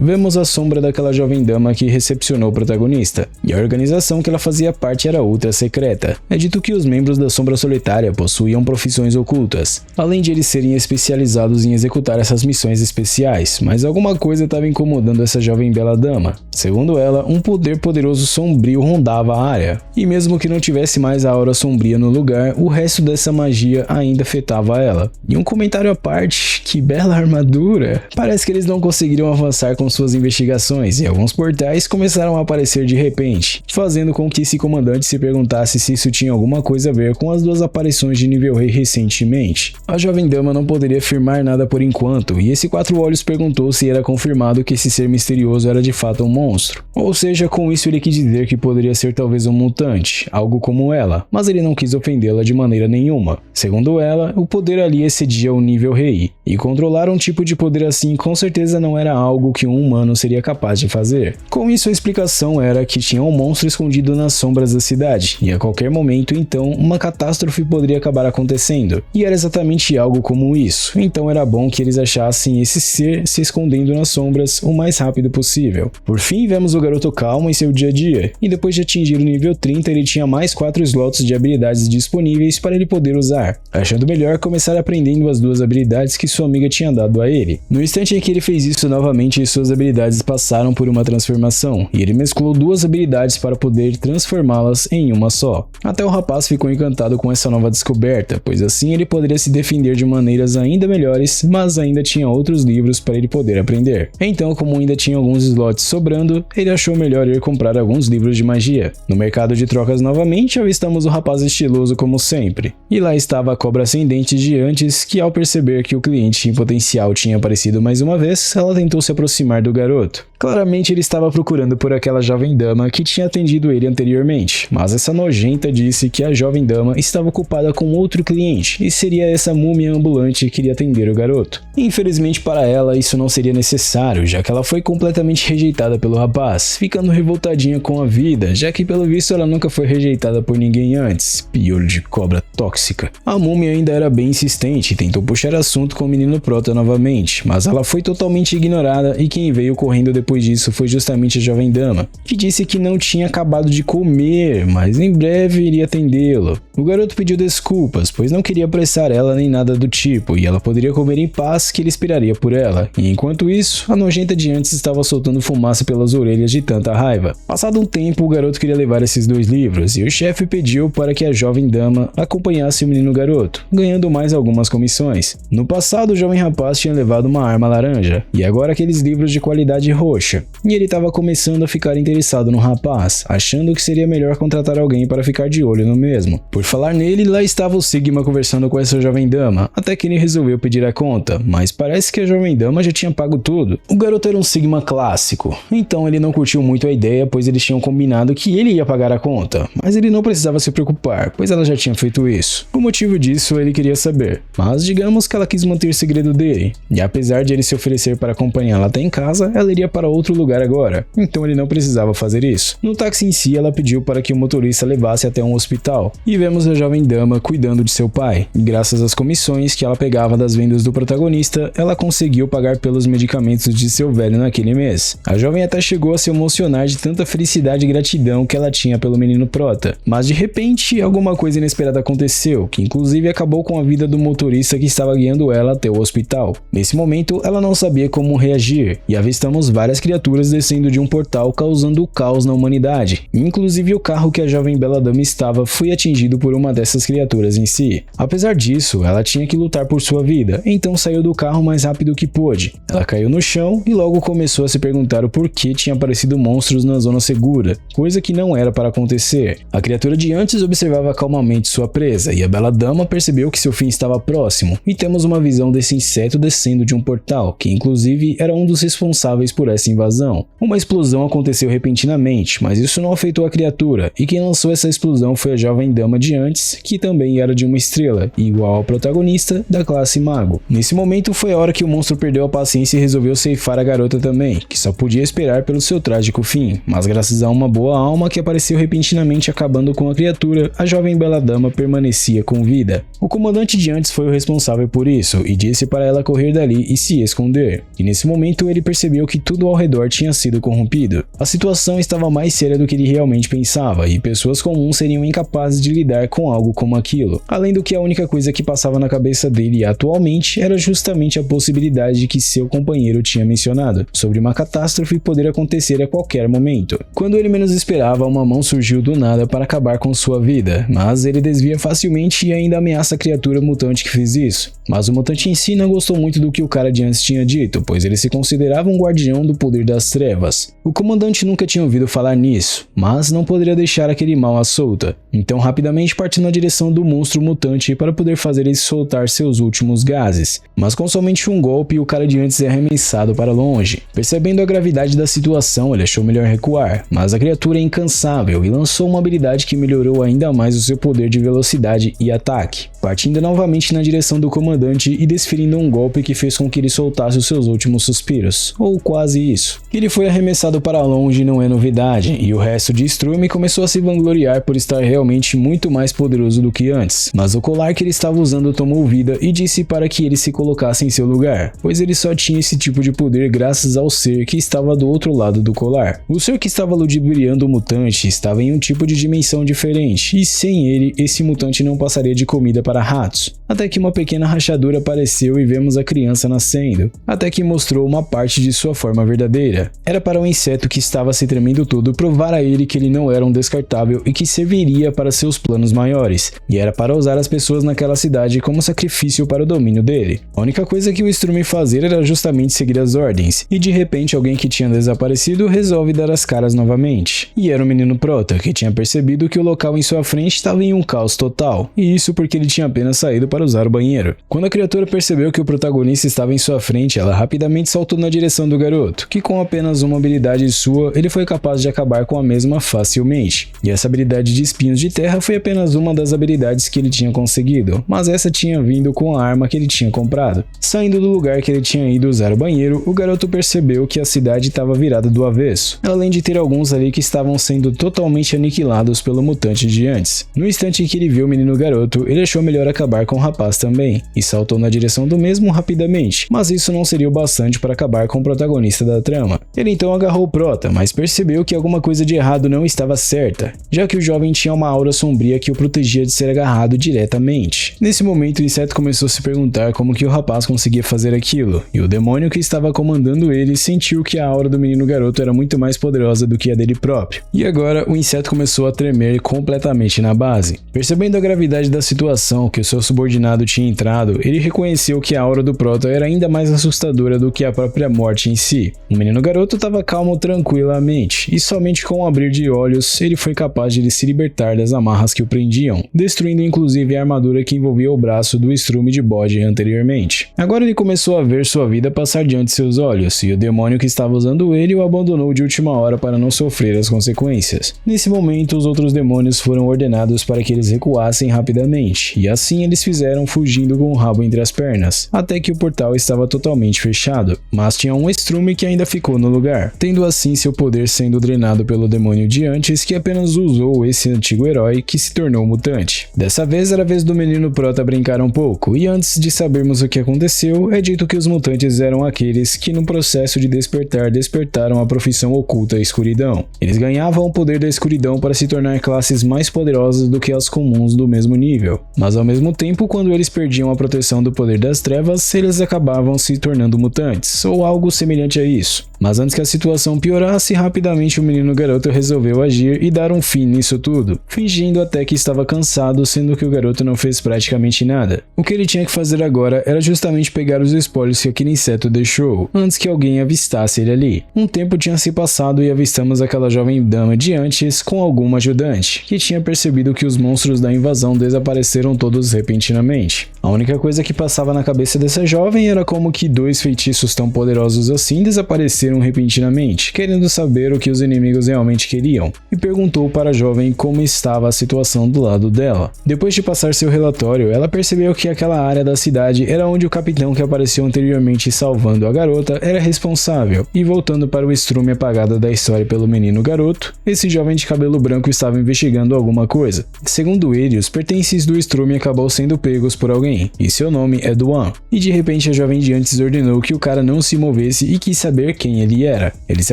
vemos a sombra daquela jovem dama que recepcionou o protagonista, e a organização que ela fazia parte era ultra secreta. É dito que os membros da Sombra Solitária possuíam profissões ocultas, além de eles serem especializados em executar essas missões especiais, mas alguma coisa estava incomodando essa jovem bela dama. Segundo ela, um poder poderoso sombrio rondava a área, e mesmo que não tivesse mais a aura sombria no lugar, o resto dessa magia ainda afetava ela. E um comentário à parte, que bela armadura! Parece que eles não conseguiram avançar com suas investigações, e alguns portais começaram a aparecer de repente, fazendo com que esse comandante se perguntasse se isso tinha alguma coisa a ver com as 2 aparições de nível rei recentemente. A jovem dama não poderia afirmar nada por enquanto, e esse 4 olhos perguntou se era confirmado que esse ser misterioso era de fato um monstro. Ou seja, com isso ele quis dizer que poderia ser talvez um mutante, algo como ela, mas ele não quis ofendê-la de maneira nenhuma. Segundo ela, o poder ali excedia o nível rei, e controlar um tipo de poder assim com certeza não era algo que um humano seria capaz de fazer. Com isso a explicação era que tinha um monstro escondido nas sombras da cidade, e a qualquer momento então uma catástrofe poderia acabar acontecendo, e era exatamente algo como isso, então era bom que eles achassem esse ser se escondendo nas sombras o mais rápido possível. Por fim, vemos o garoto calmo em seu dia a dia, e depois de atingir o nível 30 ele tinha mais 4 slots de habilidades disponíveis para ele poder usar, achando melhor começar aprendendo as 2 habilidades que sua amiga tinha dado a ele. No instante em que ele fez isso novamente, suas habilidades passaram por uma transformação, e ele mesclou 2 habilidades para poder transformá-las em uma só. Até o rapaz ficou encantado com essa nova descoberta, pois assim ele poderia se defender de maneiras ainda melhores, mas ainda tinha outros livros para ele poder aprender. Então, como ainda tinha alguns slots sobrando, ele achou melhor ir comprar alguns livros de magia. No mercado de trocas novamente, avistamos o rapaz estiloso como sempre. E lá estava a cobra ascendente de antes, que ao perceber que o cliente em potencial tinha aparecido mais uma vez, ela tentou se aproximar do garoto. Claramente ele estava procurando por aquela jovem dama que tinha atendido ele anteriormente, mas essa nojenta disse que a jovem dama estava ocupada com outro cliente e seria essa múmia ambulante que iria atender o garoto. Infelizmente para ela isso não seria necessário, já que ela foi completamente rejeitada pelo rapaz, ficando revoltadinha com a vida, já que pelo visto ela nunca foi rejeitada por ninguém antes. Piolho de cobra tóxica. A múmia ainda era bem insistente e tentou puxar assunto com o menino prota novamente, mas ela foi totalmente ignorada e quem veio correndo depois disso foi justamente a jovem dama, que disse que não tinha acabado de comer, mas em breve iria atendê-lo. O garoto pediu desculpas, pois não queria apressar ela nem nada do tipo, e ela poderia comer em paz que ele esperaria por ela. E enquanto isso, a nojenta de antes estava soltando fumaça pelas orelhas de tanta raiva. Passado um tempo, o garoto queria levar esses 2 livros, e o chefe pediu para que a jovem dama acompanhasse o menino garoto, ganhando mais algumas comissões. No passado, o jovem rapaz tinha levado uma arma laranja, e agora aqueles livros de qualidade roxa. E ele estava começando a ficar interessado no rapaz, achando que seria melhor contratar alguém para ficar de olho no mesmo. Por falar nele, lá estava o Sigma conversando com essa jovem dama, até que ele resolveu pedir a conta, mas parece que a jovem dama já tinha pago tudo. O garoto era um Sigma clássico, então ele não curtiu muito a ideia, pois eles tinham combinado que ele ia pagar a conta, mas ele não precisava se preocupar, pois ela já tinha feito isso. O motivo disso ele queria saber, mas digamos que ela quis manter o segredo dele, e apesar de ele se oferecer para acompanhá-la até em casa, ela iria para outro lugar agora, então ele não precisava fazer isso. No táxi em si, ela pediu para que o motorista levasse até um hospital, e vemos a jovem dama cuidando de seu pai. E graças às comissões que ela pegava das vendas do protagonista, ela conseguiu pagar pelos medicamentos de seu velho naquele mês. A jovem até chegou a se emocionar de tanta felicidade e gratidão que ela tinha pelo menino prota, mas de repente alguma coisa inesperada aconteceu, que inclusive acabou com a vida do motorista que estava guiando ela até o hospital. Nesse momento, ela não sabia como reagir, e avistamos várias criaturas descendo de um portal causando caos na humanidade. Inclusive o carro que a jovem bela dama estava foi atingido por uma dessas criaturas em si. Apesar disso, ela tinha que lutar por sua vida, então saiu do carro o mais rápido que pôde. Ela caiu no chão e logo começou a se perguntar o porquê tinha aparecido monstros na zona segura, coisa que não era para acontecer. A criatura de antes observava calmamente sua presa, e a bela dama percebeu que seu fim estava próximo, e temos uma visão desse inseto descendo de um portal, que inclusive era um dos responsáveis por essa invasão. Uma explosão aconteceu repentinamente, mas isso não afetou a criatura, e quem lançou essa explosão foi a jovem dama de antes, que também era de uma estrela, igual ao protagonista da classe mago. Nesse momento foi a hora que o monstro perdeu a paciência e resolveu ceifar a garota também, que só podia esperar pelo seu trágico fim, mas graças a uma boa alma que apareceu repentinamente acabando com a criatura, a jovem bela dama permanecia com vida. O comandante de antes foi o responsável por isso, e disse para ela correr dali e se esconder. E nesse momento ele percebeu que tudo ao redor tinha sido corrompido. A situação estava mais séria do que ele realmente pensava, e pessoas comuns seriam incapazes de lidar com algo como aquilo. Além do que a única coisa que passava na cabeça dele atualmente era justamente a possibilidade que seu companheiro tinha mencionado, sobre uma catástrofe poder acontecer a qualquer momento. Quando ele menos esperava, uma mão surgiu do nada para acabar com sua vida, mas ele desvia facilmente e ainda ameaça a criatura mutante que fez isso. Mas o mutante em si não gostou muito do que o cara de antes tinha dito, pois ele se considerava um guardião do poder das trevas. O comandante nunca tinha ouvido falar nisso, mas não poderia deixar aquele mal à solta. Então rapidamente partiu na direção do monstro mutante para poder fazer ele soltar seus últimos gases. Mas com somente um golpe, o cara de antes é arremessado para longe. Percebendo a gravidade da situação, ele achou melhor recuar, mas a criatura é incansável e lançou uma habilidade que melhorou ainda mais o seu poder de velocidade e ataque, partindo novamente na direção do comandante e desferindo um golpe que fez com que ele soltasse os seus últimos suspiros, ou quase isso. Ele foi arremessado para longe não é novidade, e o resto de Sturm começou a se vangloriar por estar realmente muito mais poderoso do que antes, mas o colar que ele estava usando tomou vida e disse para que ele se colocasse em seu lugar, pois ele só tinha esse tipo de poder graças ao ser que estava do outro lado do colar. O ser que estava ludibriando o mutante estava em um tipo de dimensão diferente, e sem ele, esse mutante não passaria de comida para ratos. Até que uma pequena rachadura apareceu e vemos a criança nascendo, até que mostrou uma parte de sua forma verdadeira. Era para o inseto que estava se tremendo todo provar a ele que ele não era um descartável e que serviria para seus planos maiores, e era para usar as pessoas naquela cidade como sacrifício para o domínio dele. A única coisa que o Sturm fazer era justamente seguir as ordens, e de repente alguém que tinha desaparecido resolve dar as caras novamente. E era o menino Prota, que tinha percebido que o local em sua frente estava em um caos total, e isso porque ele tinha apenas saído para usar o banheiro. Quando a criatura percebeu que o protagonista estava em sua frente, ela rapidamente saltou na direção do garoto, que com apenas uma habilidade sua, ele foi capaz de acabar com a mesma facilmente. E essa habilidade de espinhos de terra foi apenas uma das habilidades que ele tinha conseguido, mas essa tinha vindo com a arma que ele tinha comprado. Saindo do lugar que ele tinha ido usar o banheiro, o garoto percebeu que a cidade estava virada do avesso, além de ter alguns ali que estavam sendo totalmente aniquilados pelo mutante de antes. No instante em que ele viu o menino garoto, ele achou melhor acabar com o rapaz também, e saltou na direção do mesmo rapidamente, mas isso não seria o bastante para acabar com o protagonista da trama. Ele então agarrou o Prota, mas percebeu que alguma coisa de errado não estava certa, já que o jovem tinha uma aura sombria que o protegia de ser agarrado diretamente. Nesse momento, o inseto começou a se perguntar como que o rapaz conseguia fazer aquilo, e o demônio que estava comandando ele sentiu que a aura do menino garoto era muito mais poderosa do que a dele próprio. E agora, o inseto começou a tremer completamente na base. Percebendo a gravidade da situação que o seu subordinado tinha entrado, ele reconheceu que a aura do Prota era ainda mais assustadora do que a própria morte em si. O menino garoto estava calmo tranquilamente, e somente com um abrir de olhos, ele foi capaz de se libertar das amarras que o prendiam, destruindo inclusive a armadura que envolvia o braço do estrume de bode anteriormente. Agora ele começou a ver sua vida passar diante de seus olhos, e o demônio que estava usando ele o abandonou de última hora para não sofrer as consequências. Nesse momento, os outros demônios foram ordenados para que eles recuassem rapidamente, e assim eles fizeram fugindo com o rabo entre as pernas, até que o portal estava totalmente fechado, mas tinha um estrume que ainda ficou no lugar, tendo assim seu poder sendo drenado pelo demônio de antes, que apenas usou esse antigo herói que se tornou mutante. Dessa vez era a vez do menino prota brincar um pouco, e antes de sabermos o que aconteceu, é dito que os mutantes eram aqueles que no processo de despertaram a profissão oculta escuridão. Eles ganhavam o poder da escuridão para se tornar classes mais poderosas do que as comuns do mesmo nível, mas ao mesmo tempo, quando eles perdiam a proteção do poder das trevas, eles acabavam se tornando mutantes, ou algo semelhante a isso. Mas antes que a situação piorasse, rapidamente o menino garoto resolveu agir e dar um fim nisso tudo, fingindo até que estava cansado, sendo que o garoto não fez praticamente nada. O que ele tinha que fazer agora era justamente pegar os espólios que aquele inseto deixou, antes que alguém avistasse ele ali. Um tempo tinha se passado e avistamos aquela jovem dama de antes com alguma ajudante, que tinha percebido que os monstros da invasão desapareceram todos repentinamente. A única coisa que passava na cabeça dessa jovem era como que dois feitiços tão poderosos assim desapareceram repentinamente, querendo saber o que os inimigos realmente queriam, e perguntou para a jovem como estava a situação do lado dela. Depois de passar seu relatório, ela percebeu que aquela área da cidade era onde o capitão que apareceu anteriormente salvando a garota era responsável, e voltando para o estrume apagado da história pelo menino garoto, esse jovem de cabelo branco estava investigando alguma coisa. Segundo ele, os pertences do estrume acabou sendo pegos por alguém, e seu nome é Duan, e de repente a jovem de antes ordenou que o cara não se movesse e quis saber quem ele era. Ele se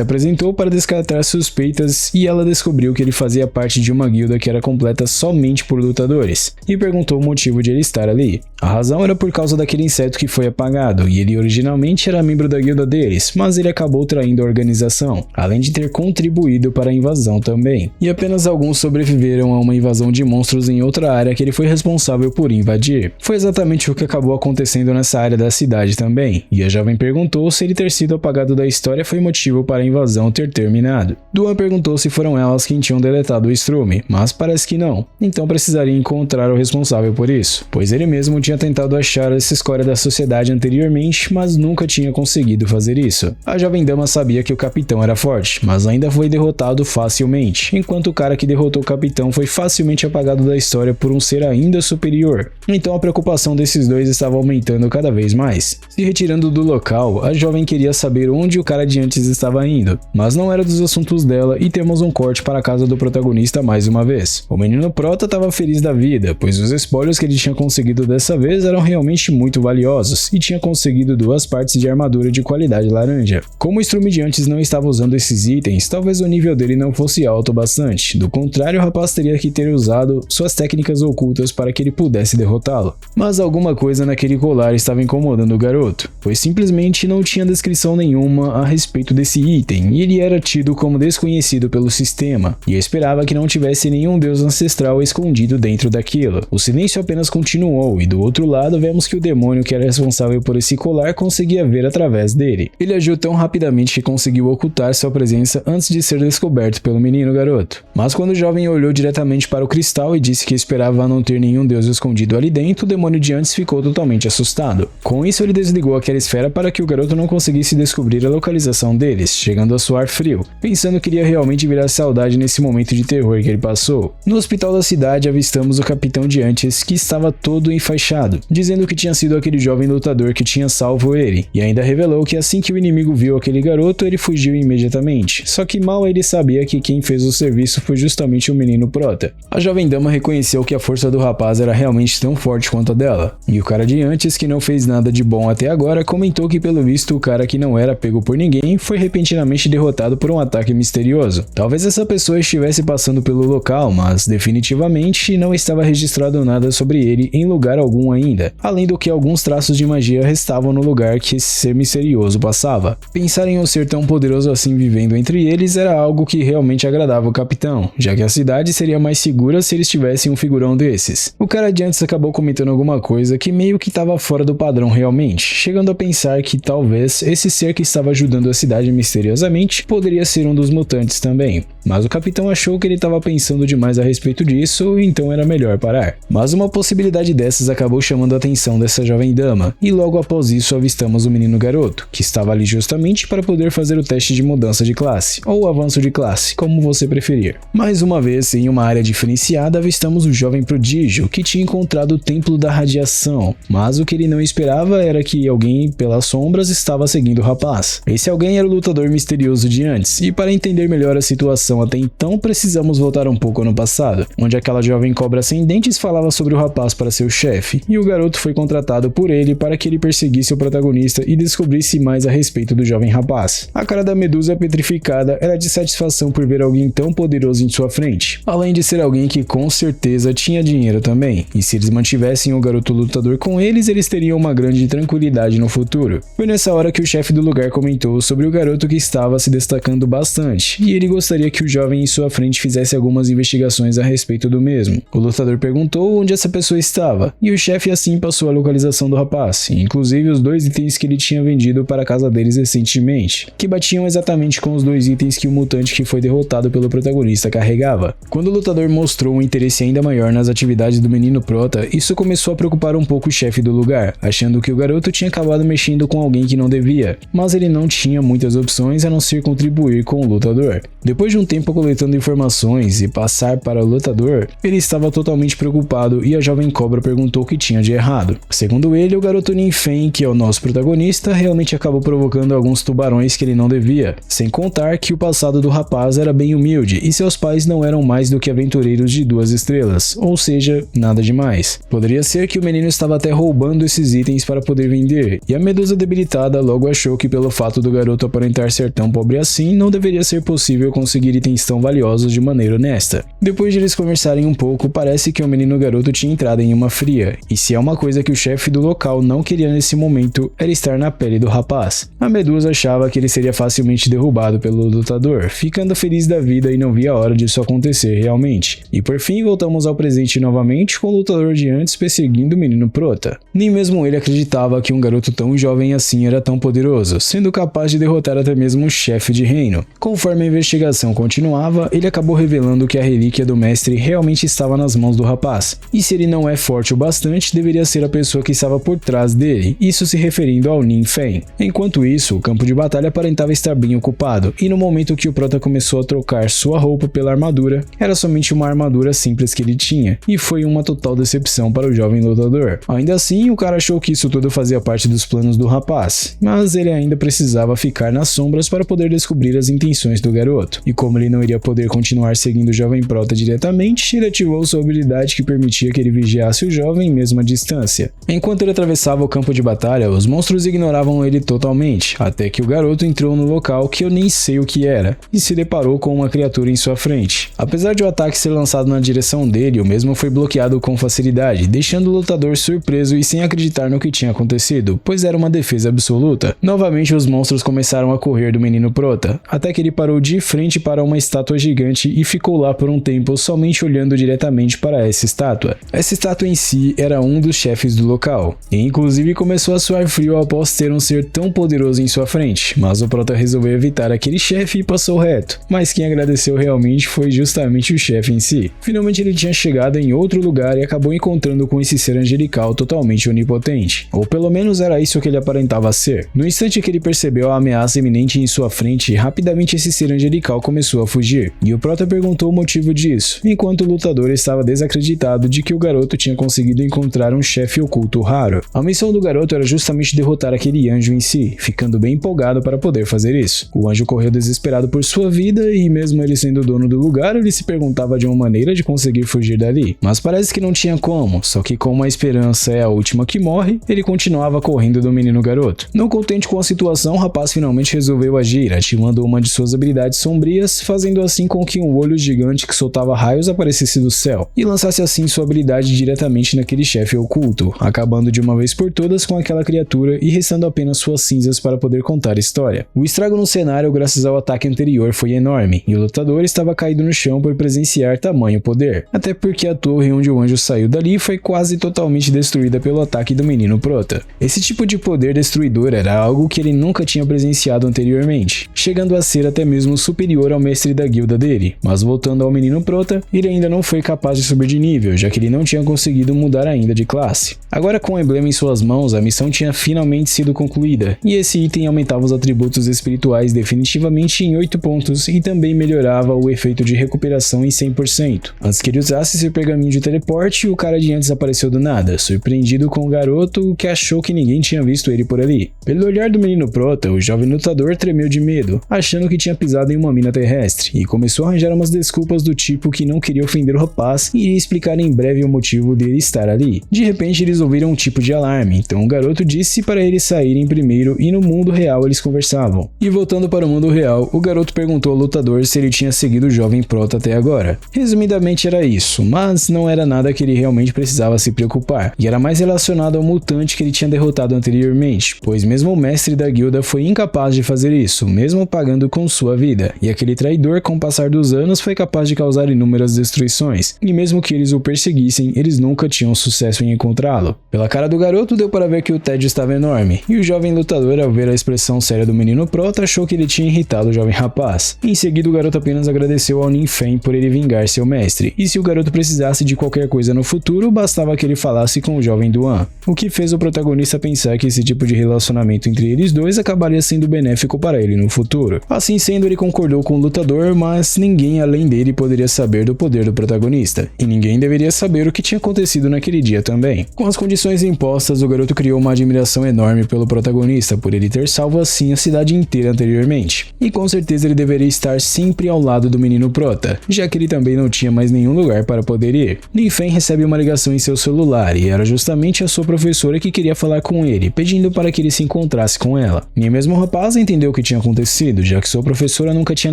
apresentou para descartar suspeitas e ela descobriu que ele fazia parte de uma guilda que era completa somente por lutadores, e perguntou o motivo de ele estar ali. A razão era por causa daquele inseto que foi apagado, e ele originalmente era membro da guilda deles, mas ele acabou traindo a organização, além de ter contribuído para a invasão também. E apenas alguns sobreviveram a uma invasão de monstros em outra área que ele foi responsável por invadir. Foi exatamente o que acabou acontecendo nessa área da cidade também, e a jovem perguntou se ele ter sido apagado da história foi motivo para a invasão ter terminado. Duan perguntou se foram elas quem tinham deletado o estrume, mas parece que não, então precisaria encontrar o responsável por isso, pois ele mesmo tinha tentado achar essa escória da sociedade anteriormente, mas nunca tinha conseguido fazer isso. A jovem dama sabia que o capitão era forte, mas ainda foi derrotado facilmente, enquanto o cara que derrotou o capitão foi facilmente apagado da história por um ser ainda superior. Então a preocupação desses dois estava aumentando cada vez mais. Se retirando do local, a jovem queria saber onde o cara de antes estava indo, mas não era dos assuntos dela e temos um corte para a casa do protagonista mais uma vez. O menino prota estava feliz da vida, pois os espólios que ele tinha conseguido dessa vez eram realmente muito valiosos e tinha conseguido 2 partes de armadura de qualidade laranja. Como o estrume de antes não estava usando esses itens, talvez o nível dele não fosse alto bastante, do contrário o rapaz teria que ter usado suas técnicas ocultas para que ele pudesse derrotá-lo. Mas alguma coisa naquele colar estava incomodando o garoto, pois simplesmente não tinha descrição nenhuma a respeito desse item e ele era tido como desconhecido pelo sistema, e esperava que não tivesse nenhum deus ancestral escondido dentro daquilo. O silêncio apenas continuou e do outro lado vemos que o demônio que era responsável por esse colar conseguia ver através dele. Ele agiu tão rapidamente que conseguiu ocultar sua presença antes de ser descoberto pelo menino garoto. Mas quando o jovem olhou diretamente para o cristal e disse que esperava não ter nenhum deus escondido ali dentro, o demônio de antes ficou totalmente assustado. Com isso ele desligou aquela esfera para que o garoto não conseguisse descobrir a localização deles, chegando a suar frio, pensando que iria realmente virar saudade nesse momento de terror que ele passou. No hospital da cidade avistamos o capitão de antes, que estava todo enfaixado, dizendo que tinha sido aquele jovem lutador que tinha salvo ele, e ainda revelou que assim que o inimigo viu aquele garoto, ele fugiu imediatamente, só que mal ele sabia que quem fez o serviço foi justamente o menino prota. A jovem dama reconheceu que a força do rapaz era realmente tão forte quanto a dela, e o cara de antes, que não fez nada de bom até agora, comentou que pelo visto o cara que não era pego por ninguém foi repentinamente derrotado por um ataque misterioso. Talvez essa pessoa estivesse passando pelo local, mas definitivamente não estava registrado nada sobre ele em lugar algum ainda, além do que alguns traços de magia restavam no lugar que esse ser misterioso passava. Pensar em um ser tão poderoso assim vivendo entre eles era algo que realmente agradava o capitão, já que a cidade seria mais segura se eles tivessem um figurão desses. O cara de antes acabou comentando alguma alguma coisa que meio que estava fora do padrão realmente, chegando a pensar que talvez esse ser que estava ajudando a cidade misteriosamente poderia ser um dos mutantes também. Mas o capitão achou que ele estava pensando demais a respeito disso, então era melhor parar. Mas uma possibilidade dessas acabou chamando a atenção dessa jovem dama, e logo após isso avistamos o menino garoto, que estava ali justamente para poder fazer o teste de mudança de classe, ou avanço de classe, como você preferir. Mais uma vez, em uma área diferenciada, avistamos o jovem prodígio, que tinha encontrado o Templo da Radiação, mas o que ele não esperava era que alguém, pelas sombras, estava seguindo o rapaz. Esse alguém era o lutador misterioso de antes, e para entender melhor a situação até então, precisamos voltar um pouco no passado, onde aquela jovem cobra sem dentes falava sobre o rapaz para seu chefe, e o garoto foi contratado por ele para que ele perseguisse o protagonista e descobrisse mais a respeito do jovem rapaz. A cara da Medusa petrificada era de satisfação por ver alguém tão poderoso em sua frente, além de ser alguém que com certeza tinha dinheiro também, e se eles mantivessem o garoto lutador com eles teriam uma grande tranquilidade no futuro. Foi nessa hora que o chefe do lugar comentou sobre o garoto que estava se destacando bastante, e ele gostaria que o jovem em sua frente fizesse algumas investigações a respeito do mesmo. O lutador perguntou onde essa pessoa estava, e o chefe assim passou a localização do rapaz, inclusive os 2 itens que ele tinha vendido para a casa deles recentemente, que batiam exatamente com os 2 itens que o mutante que foi derrotado pelo protagonista carregava. Quando o lutador mostrou um interesse ainda maior nas atividades do menino prota, isso começou a preocupar um pouco o chefe do lugar, achando que o garoto tinha acabado mexendo com alguém que não devia, mas ele não tinha muitas opções a não ser contribuir com o lutador. Depois de um tempo coletando informações e passar para o lutador, ele estava totalmente preocupado e a jovem cobra perguntou o que tinha de errado. Segundo ele, o garoto Ninfen, que é o nosso protagonista, realmente acabou provocando alguns tubarões que ele não devia, sem contar que o passado do rapaz era bem humilde e seus pais não eram mais do que aventureiros de 2 estrelas, ou seja, nada demais. Poderia ser que o menino estava até roubando esses itens para poder vender, e a Medusa debilitada logo achou que pelo fato do garoto aparentar ser tão pobre assim, não deveria ser possível conseguir itens tão valiosos de maneira honesta. Depois de eles conversarem um pouco, parece que o menino garoto tinha entrado em uma fria, e se é uma coisa que o chefe do local não queria nesse momento, era estar na pele do rapaz. A Medusa achava que ele seria facilmente derrubado pelo lutador, ficando feliz da vida e não via a hora disso acontecer realmente. E por fim voltamos ao presente novamente com o lutador de antes perseguindo o menino prota. Nem mesmo ele acreditava que um garoto tão jovem assim era tão poderoso, sendo capaz de derrotar até mesmo o chefe de reino. Conforme a investigação continuava, ele acabou revelando que a relíquia do mestre realmente estava nas mãos do rapaz, e se ele não é forte o bastante, deveria ser a pessoa que estava por trás dele, isso se referindo ao Ninfen. Enquanto isso, o campo de batalha aparentava estar bem ocupado, e no momento que o prota começou a trocar sua roupa pela armadura, era somente uma armadura simples que ele tinha, e foi uma total decepção para o jovem lutador. Ainda assim, o cara achou que isso tudo fazia parte dos planos do rapaz, mas ele ainda precisava ficar nas sombras para poder descobrir as intenções do garoto, e como ele não iria poder continuar seguindo o jovem prota diretamente, ele ativou sua habilidade que permitia que ele vigiasse o jovem mesmo à distância. Enquanto ele atravessava o campo de batalha, os monstros ignoravam ele totalmente, até que o garoto entrou no local que eu nem sei o que era, e se deparou com uma criatura em sua frente. Apesar de o ataque ser lançado na direção dele, o mesmo foi bloqueado com facilidade, deixando o lutador surpreso e sem acreditar no que tinha acontecido, pois era uma defesa absoluta. Novamente os monstros começaram a correr do menino prota, até que ele parou de frente para uma estátua gigante e ficou lá por um tempo somente olhando diretamente para essa estátua. Essa estátua em si era um dos chefes do local, e inclusive começou a suar frio após ter um ser tão poderoso em sua frente, mas o prota resolveu evitar aquele chefe e passou reto, mas quem agradeceu realmente foi justamente o chefe em si. Finalmente ele tinha chegado em outro lugar e acabou encontrando com esse ser angelical totalmente onipotente, ou pelo menos era isso que ele aparentava ser. No instante que ele percebeu a ameaça iminente em sua frente, rapidamente esse ser angelical começou a fugir, e o prota perguntou o motivo disso, enquanto o lutador estava desacreditado de que o garoto tinha conseguido encontrar um chefe oculto raro. A missão do garoto era justamente derrotar aquele anjo em si, ficando bem empolgado para poder fazer isso. O anjo correu desesperado por sua vida e mesmo ele sendo o dono do lugar, ele se perguntava de uma maneira de conseguir fugir dali, mas parece que não tinha como, só que como a esperança é a última que morre, ele continuava correndo do menino garoto. Não contente com a situação, o rapaz finalmente resolveu agir, ativando uma de suas habilidades sombrias, fazendo assim com que um olho gigante que soltava raios aparecesse do céu, e lançasse assim sua habilidade diretamente naquele chefe oculto, acabando de uma vez por todas com aquela criatura e restando apenas suas cinzas para poder contar a história. O estrago no cenário graças ao ataque anterior foi enorme, e o lutador estava caído no chão por presenciar tamanho poder, até porque a torre onde o anjo saiu dali foi quase totalmente destruída pelo ataque do menino prota. Esse tipo de poder destruidor era algo que ele nunca tinha presenciado anteriormente, chegando a ser até mesmo superior ao mestre da guilda dele. Mas voltando ao menino prota, ele ainda não foi capaz de subir de nível, já que ele não tinha conseguido mudar ainda de classe. Agora, com o emblema em suas mãos, a missão tinha finalmente sido concluída, e esse item aumentava os atributos espirituais definitivamente em 8 pontos e também melhorava o efeito de recuperação em 100%. Antes que ele usasse seu pergaminho de teleporte, o cara de antes apareceu do nada, surpreendido com o garoto que achou que ninguém tinha visto ele por ali. Pelo olhar do menino prota, o jovem lutador tremeu de medo, achando que tinha pisado em uma mina terrestre, e começou a arranjar umas desculpas do tipo que não queria ofender o rapaz e iria explicar em breve o motivo dele estar ali. De repente eles ouviram um tipo de alarme, então o garoto disse para eles saírem primeiro e no mundo real eles conversavam. E voltando para o mundo real, o garoto perguntou ao lutador se ele tinha seguido o jovem prota até agora. Resumidamente era isso, mas não era nada que ele realmente precisava se preocupar, e era mais relacionado ao mutante que ele tinha derrotado anteriormente, pois mesmo o mestre da guilda foi incapaz de fazer isso, mesmo pagando com sua vida, e aquele traidor com o passar dos anos foi capaz de causar inúmeras destruições, e mesmo que eles o perseguissem, eles nunca tinham sucesso em encontrá-lo. Pela cara do garoto deu para ver que o tédio estava enorme, e o jovem lutador, ao ver a expressão séria do menino prota, achou que ele tinha irritado o jovem rapaz. Em seguida o garoto apenas agradeceu ao Ninfen por ele vingar seu mestre, e se o garoto precisasse de qualquer coisa no futuro, bastava que ele falasse com o jovem Duan, o que fez o protagonista pensar que esse tipo de relacionamento entre eles dois acabaria sendo benéfico para ele no futuro. Assim sendo, ele concordou com o lutador, mas ninguém além dele poderia saber do poder do protagonista, e ninguém deveria saber o que tinha acontecido naquele dia também. Com as condições impostas, o garoto criou uma admiração enorme pelo protagonista por ele ter salvo assim a cidade inteira anteriormente, e com certeza ele deveria estar sempre ao lado do menino prota, já que ele também não tinha mais nenhum lugar para poder ir. Ninfen recebe uma ligação em seu celular e era justamente a sua professora que queria falar com ele, pedindo para que ele se encontrasse com ela. Nem mesmo o rapaz entendeu o que tinha acontecido, já que sua professora nunca tinha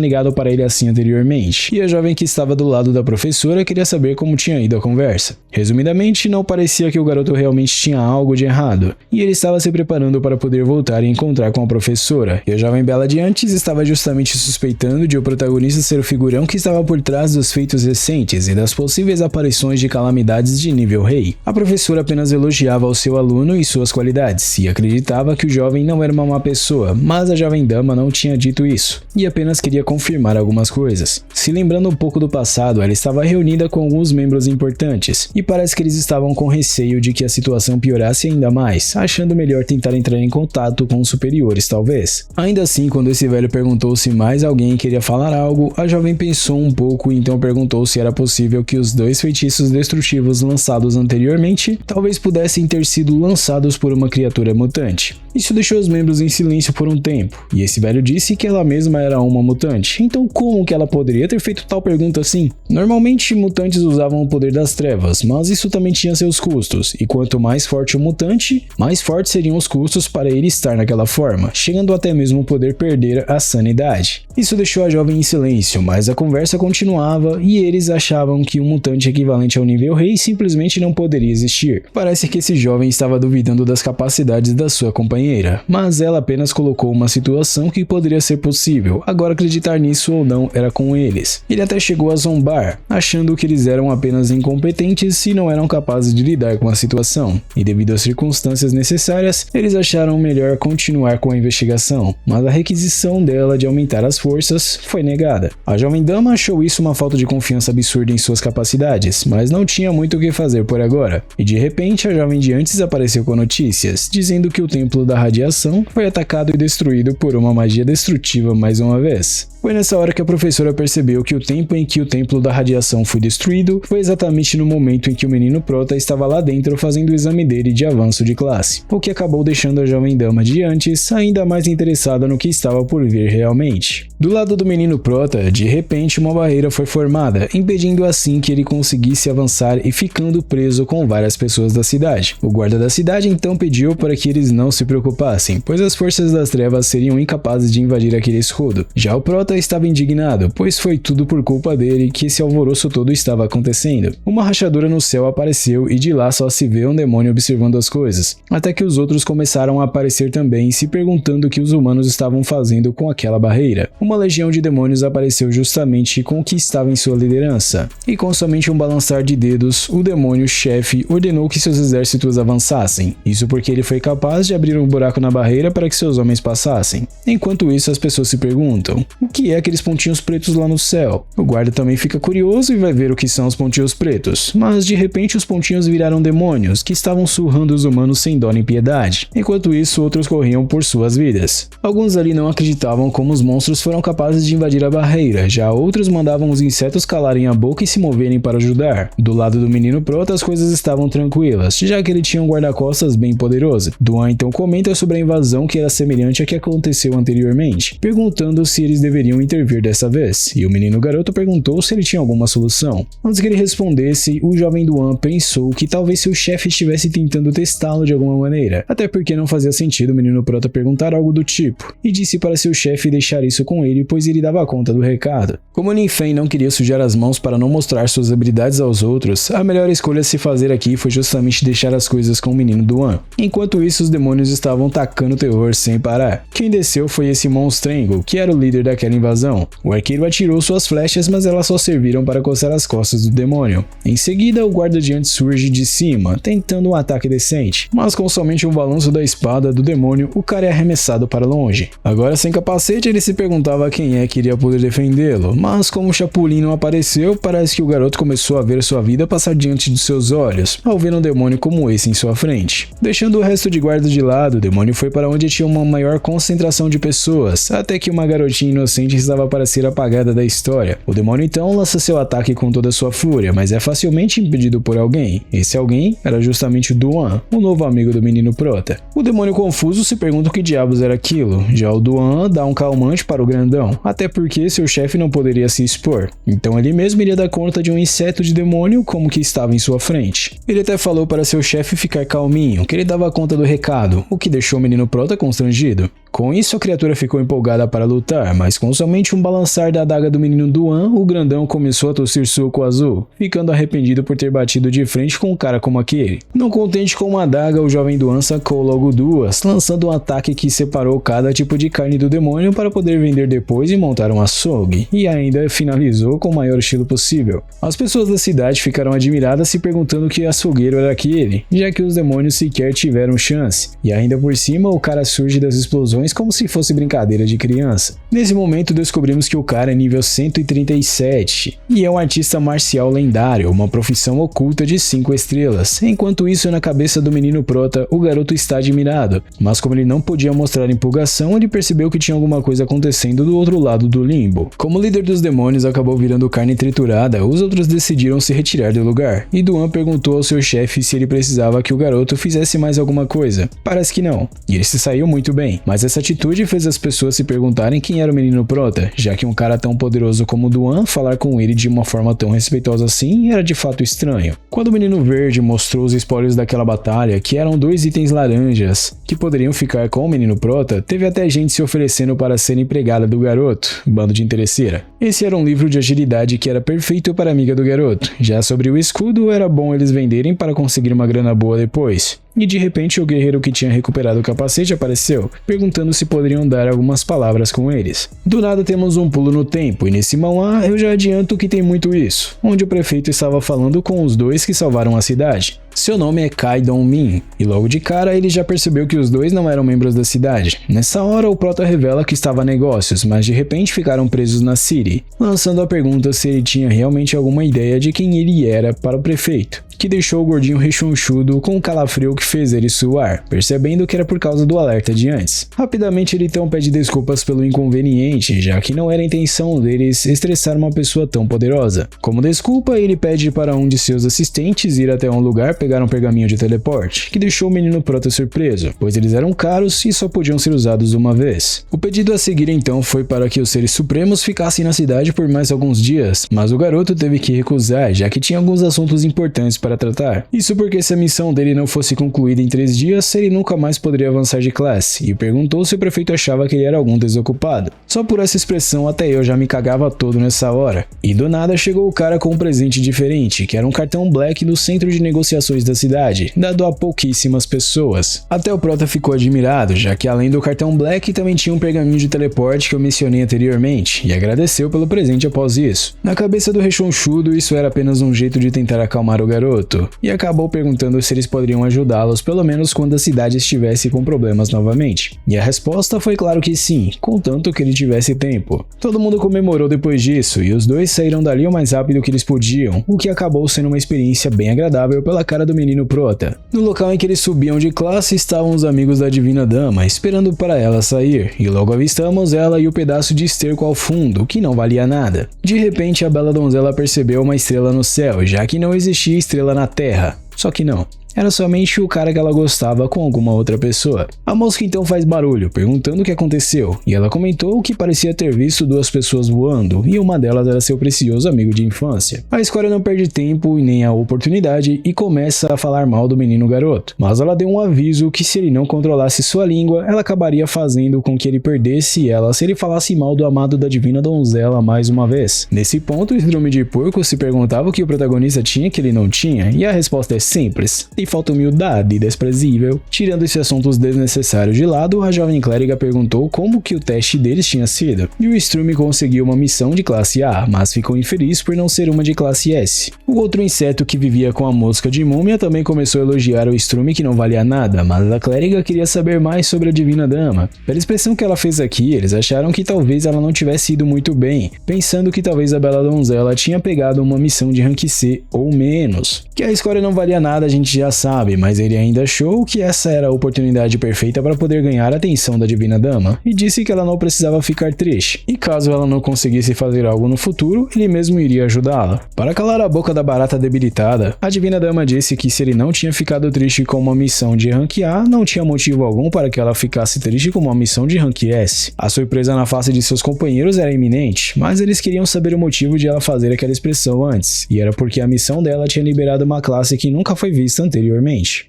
ligado para ele assim anteriormente, e a jovem que estava do lado da professora queria saber como tinha ido a conversa. Resumidamente, não parecia que o garoto realmente tinha algo de errado, e ele estava se preparando para poder voltar e encontrar com a professora, e a jovem bela de antes estava justamente suspeitando de o protagonista ser o figurão que estava por trás dos feitos recentes e das possíveis aparições de calamidades de nível rei. A professora apenas elogiava o seu aluno e suas qualidades, e acreditava que o jovem não era uma má pessoa, mas a jovem dama não tinha dito isso, e apenas queria confirmar algumas coisas. Se lembrando um pouco do passado, ela estava reunida com alguns membros importantes, e parece que eles estavam com receio de que a situação piorasse ainda mais, achando melhor tentar entrar em contato com os superiores talvez. Ainda assim, quando esse velho perguntou se mais alguém queria falar algo, a jovem pensou um pouco e então perguntou se era possível que os dois feitiços destrutivos lançados anteriormente talvez pudessem ter sido lançados por uma criatura mutante. Isso deixou os membros em silêncio por um tempo, e esse velho disse que ela mesma era uma mutante, então como que ela poderia ter feito tal pergunta assim? Normalmente mutantes usavam o poder das trevas, mas isso também tinha seus custos, e quanto mais forte o mutante, mais fortes seriam os custos para ele estar naquela forma, chegando até mesmo poder perder a sanidade. Isso deixou a jovem em silêncio, mas a conversa continuava e eles achavam que um mutante equivalente ao nível rei simplesmente não poderia existir. Parece que esse jovem estava duvidando das capacidades da sua companheira, mas ela apenas colocou uma situação que poderia ser possível, agora acreditar nisso ou não era com eles. Ele até chegou a zombar, achando que eles eram apenas incompetentes e não eram capazes de lidar com a situação, e devido às circunstâncias necessárias, eles acharam melhor continuar com a investigação, mas a requisição dela de aumentar as forças foi negada. A jovem dama achou isso uma falta de confiança absurda em suas capacidades, mas não tinha muito o que fazer por agora, e de repente a jovem de antes apareceu com notícias, dizendo que o templo da radiação foi atacado e destruído por uma magia destrutiva mais uma vez. Foi nessa hora que a professora percebeu que o tempo em que o templo da radiação foi destruído foi exatamente no momento em que o menino prota estava lá dentro fazendo o exame dele de avanço de classe, o que acabou deixando a jovem dama de antes ainda mais interessada no que estava por vir realmente. Do lado do menino prota, de repente uma barreira foi formada, impedindo assim que ele conseguisse avançar e ficando preso com várias pessoas da cidade. O guarda da cidade então pediu para que eles não se preocupassem, pois as forças das trevas seriam incapazes de invadir aquele escudo. Já o prota Prota estava indignado, pois foi tudo por culpa dele que esse alvoroço todo estava acontecendo. Uma rachadura no céu apareceu e de lá só se vê um demônio observando as coisas, até que os outros começaram a aparecer também, se perguntando o que os humanos estavam fazendo com aquela barreira. Uma legião de demônios apareceu justamente com o que estava em sua liderança, e com somente um balançar de dedos, o demônio-chefe ordenou que seus exércitos avançassem, isso porque ele foi capaz de abrir um buraco na barreira para que seus homens passassem. Enquanto isso, as pessoas se perguntam, o que é aqueles pontinhos pretos lá no céu? O guarda também fica curioso e vai ver o que são os pontinhos pretos, mas de repente os pontinhos viraram demônios que estavam surrando os humanos sem dó nem piedade. Enquanto isso, outros corriam por suas vidas. Alguns ali não acreditavam como os monstros foram capazes de invadir a barreira, já outros mandavam os insetos calarem a boca e se moverem para ajudar. Do lado do menino Prota, as coisas estavam tranquilas, já que ele tinha um guarda-costas bem poderoso. Duan então comenta sobre a invasão que era semelhante à que aconteceu anteriormente, perguntando se eles deveriam intervir dessa vez, e o menino garoto perguntou se ele tinha alguma solução. Antes que ele respondesse, o jovem Duan pensou que talvez seu chefe estivesse tentando testá-lo de alguma maneira, até porque não fazia sentido o menino Prota perguntar algo do tipo, e disse para seu chefe deixar isso com ele, pois ele dava conta do recado. Como Ninfen não queria sujar as mãos para não mostrar suas habilidades aos outros, a melhor escolha a se fazer aqui foi justamente deixar as coisas com o menino Duan. Enquanto isso, os demônios estavam tacando terror sem parar. Quem desceu foi esse monstrengo, que era o líder daquela invasão. O arqueiro atirou suas flechas, mas elas só serviram para coçar as costas do demônio. Em seguida, o guarda-diante surge de cima, tentando um ataque decente, mas com somente um balanço da espada do demônio, o cara é arremessado para longe. Agora sem capacete, ele se perguntava quem é que iria poder defendê-lo, mas como o Chapulin não apareceu, parece que o garoto começou a ver sua vida passar diante de seus olhos, ao ver um demônio como esse em sua frente. Deixando o resto de guarda de lado, o demônio foi para onde tinha uma maior concentração de pessoas, até que uma garotinha inocente estava para ser apagada da história. O demônio então lança seu ataque com toda sua fúria, mas é facilmente impedido por alguém. Esse alguém era justamente o Duan, o novo amigo do menino Prota. O demônio confuso se pergunta o que diabos era aquilo, já o Duan dá um calmante para o grandão, até porque seu chefe não poderia se expor, então ele mesmo iria dar conta de um inseto de demônio como que estava em sua frente. Ele até falou para seu chefe ficar calminho, que ele dava conta do recado, o que deixou o menino Prota constrangido. Com isso, a criatura ficou empolgada para lutar, mas com somente um balançar da adaga do menino Duan, o grandão começou a tossir suco azul, ficando arrependido por ter batido de frente com um cara como aquele. Não contente com uma adaga, o jovem Duan sacou logo duas, lançando um ataque que separou cada tipo de carne do demônio para poder vender depois e montar um açougue, e ainda finalizou com o maior estilo possível. As pessoas da cidade ficaram admiradas se perguntando que açougueiro era aquele, já que os demônios sequer tiveram chance, e ainda por cima o cara surge das explosões como se fosse brincadeira de criança. Nesse momento descobrimos que o cara é nível 137 e é um artista marcial lendário, uma profissão oculta de 5 estrelas. Enquanto isso, na cabeça do menino Prota, o garoto está admirado, mas como ele não podia mostrar empolgação, ele percebeu que tinha alguma coisa acontecendo do outro lado do limbo. Como o líder dos demônios acabou virando carne triturada, os outros decidiram se retirar do lugar, e Duan perguntou ao seu chefe se ele precisava que o garoto fizesse mais alguma coisa. Parece que não, e ele se saiu muito bem, mas essa atitude fez as pessoas se perguntarem quem era o menino Prota, já que um cara tão poderoso como Duan falar com ele de uma forma tão respeitosa assim era de fato estranho. Quando o menino verde mostrou os espólios daquela batalha, que eram 2 itens laranjas que poderiam ficar com o menino Prota, teve até gente se oferecendo para ser empregada do garoto, bando de interesseira. Esse era um livro de agilidade que era perfeito para a amiga do garoto. Já sobre o escudo, era bom eles venderem para conseguir uma grana boa depois. E de repente o guerreiro que tinha recuperado o capacete apareceu, perguntando se poderiam dar algumas palavras com eles. Do nada temos um pulo no tempo, e nesse manhwa eu já adianto que tem muito isso, onde o prefeito estava falando com os 2 que salvaram a cidade. Seu nome é Kai Dong-min, e logo de cara ele já percebeu que os 2 não eram membros da cidade. Nessa hora o Prota revela que estava a negócios, mas de repente ficaram presos na City, lançando a pergunta se ele tinha realmente alguma ideia de quem ele era para o prefeito, que deixou o gordinho rechonchudo com um calafrio que fez ele suar, percebendo que era por causa do alerta de antes. Rapidamente ele então pede desculpas pelo inconveniente, já que não era a intenção deles estressar uma pessoa tão poderosa. Como desculpa, ele pede para um de seus assistentes ir até um lugar pegar um pergaminho de teleporte, que deixou o menino Prota surpreso, pois eles eram caros e só podiam ser usados uma vez. O pedido a seguir então foi para que os seres supremos ficassem na cidade por mais alguns dias, mas o garoto teve que recusar, já que tinha alguns assuntos importantes para tratar. Isso porque se a missão dele não fosse concluída em 3 dias, ele nunca mais poderia avançar de classe, e perguntou se o prefeito achava que ele era algum desocupado. Só por essa expressão até eu já me cagava todo nessa hora. E do nada chegou o cara com um presente diferente, que era um cartão Black do centro de negociações da cidade, dado a pouquíssimas pessoas. Até o Prota ficou admirado, já que além do cartão Black também tinha um pergaminho de teleporte que eu mencionei anteriormente, e agradeceu pelo presente após isso. Na cabeça do rechonchudo, isso era apenas um jeito de tentar acalmar o garoto, e acabou perguntando se eles poderiam ajudá-los pelo menos quando a cidade estivesse com problemas novamente. E a resposta foi claro que sim, contanto que ele tivesse tempo. Todo mundo comemorou depois disso, e os dois saíram dali o mais rápido que eles podiam, o que acabou sendo uma experiência bem agradável pela cara do menino Prota. No local em que eles subiam de classe estavam os amigos da Divina Dama, esperando para ela sair, e logo avistamos ela e o pedaço de esterco ao fundo, que não valia nada. De repente a bela donzela percebeu uma estrela no céu, já que não existia estrela na terra. Só que não. Era somente o cara que ela gostava com alguma outra pessoa. A mosca então faz barulho, perguntando o que aconteceu, e ela comentou que parecia ter visto 2 pessoas voando, e uma delas era seu precioso amigo de infância. A escória não perde tempo e nem a oportunidade e começa a falar mal do menino garoto, mas ela deu um aviso que se ele não controlasse sua língua, ela acabaria fazendo com que ele perdesse ela se ele falasse mal do amado da divina donzela mais uma vez. Nesse ponto, o estrume de porco se perguntava o que o protagonista tinha que ele não tinha, e a resposta é simples. Falta humildade e desprezível. Tirando esses assuntos desnecessários de lado, a jovem clériga perguntou como que o teste deles tinha sido, e o Strume conseguiu uma missão de classe A, mas ficou infeliz por não ser uma de classe S. O outro inseto que vivia com a mosca de múmia também começou a elogiar o Strume que não valia nada, mas a clériga queria saber mais sobre a Divina Dama. Pela expressão que ela fez aqui, eles acharam que talvez ela não tivesse ido muito bem, pensando que talvez a bela donzela tinha pegado uma missão de rank C ou menos. Que a escória não valia nada a gente já sabe, mas ele ainda achou que essa era a oportunidade perfeita para poder ganhar a atenção da Divina Dama, e disse que ela não precisava ficar triste, e caso ela não conseguisse fazer algo no futuro, ele mesmo iria ajudá-la. Para calar a boca da barata debilitada, a Divina Dama disse que se ele não tinha ficado triste com uma missão de rank A, não tinha motivo algum para que ela ficasse triste com uma missão de rank S. A surpresa na face de seus companheiros era iminente, mas eles queriam saber o motivo de ela fazer aquela expressão antes, e era porque a missão dela tinha liberado uma classe que nunca foi vista anteriormente.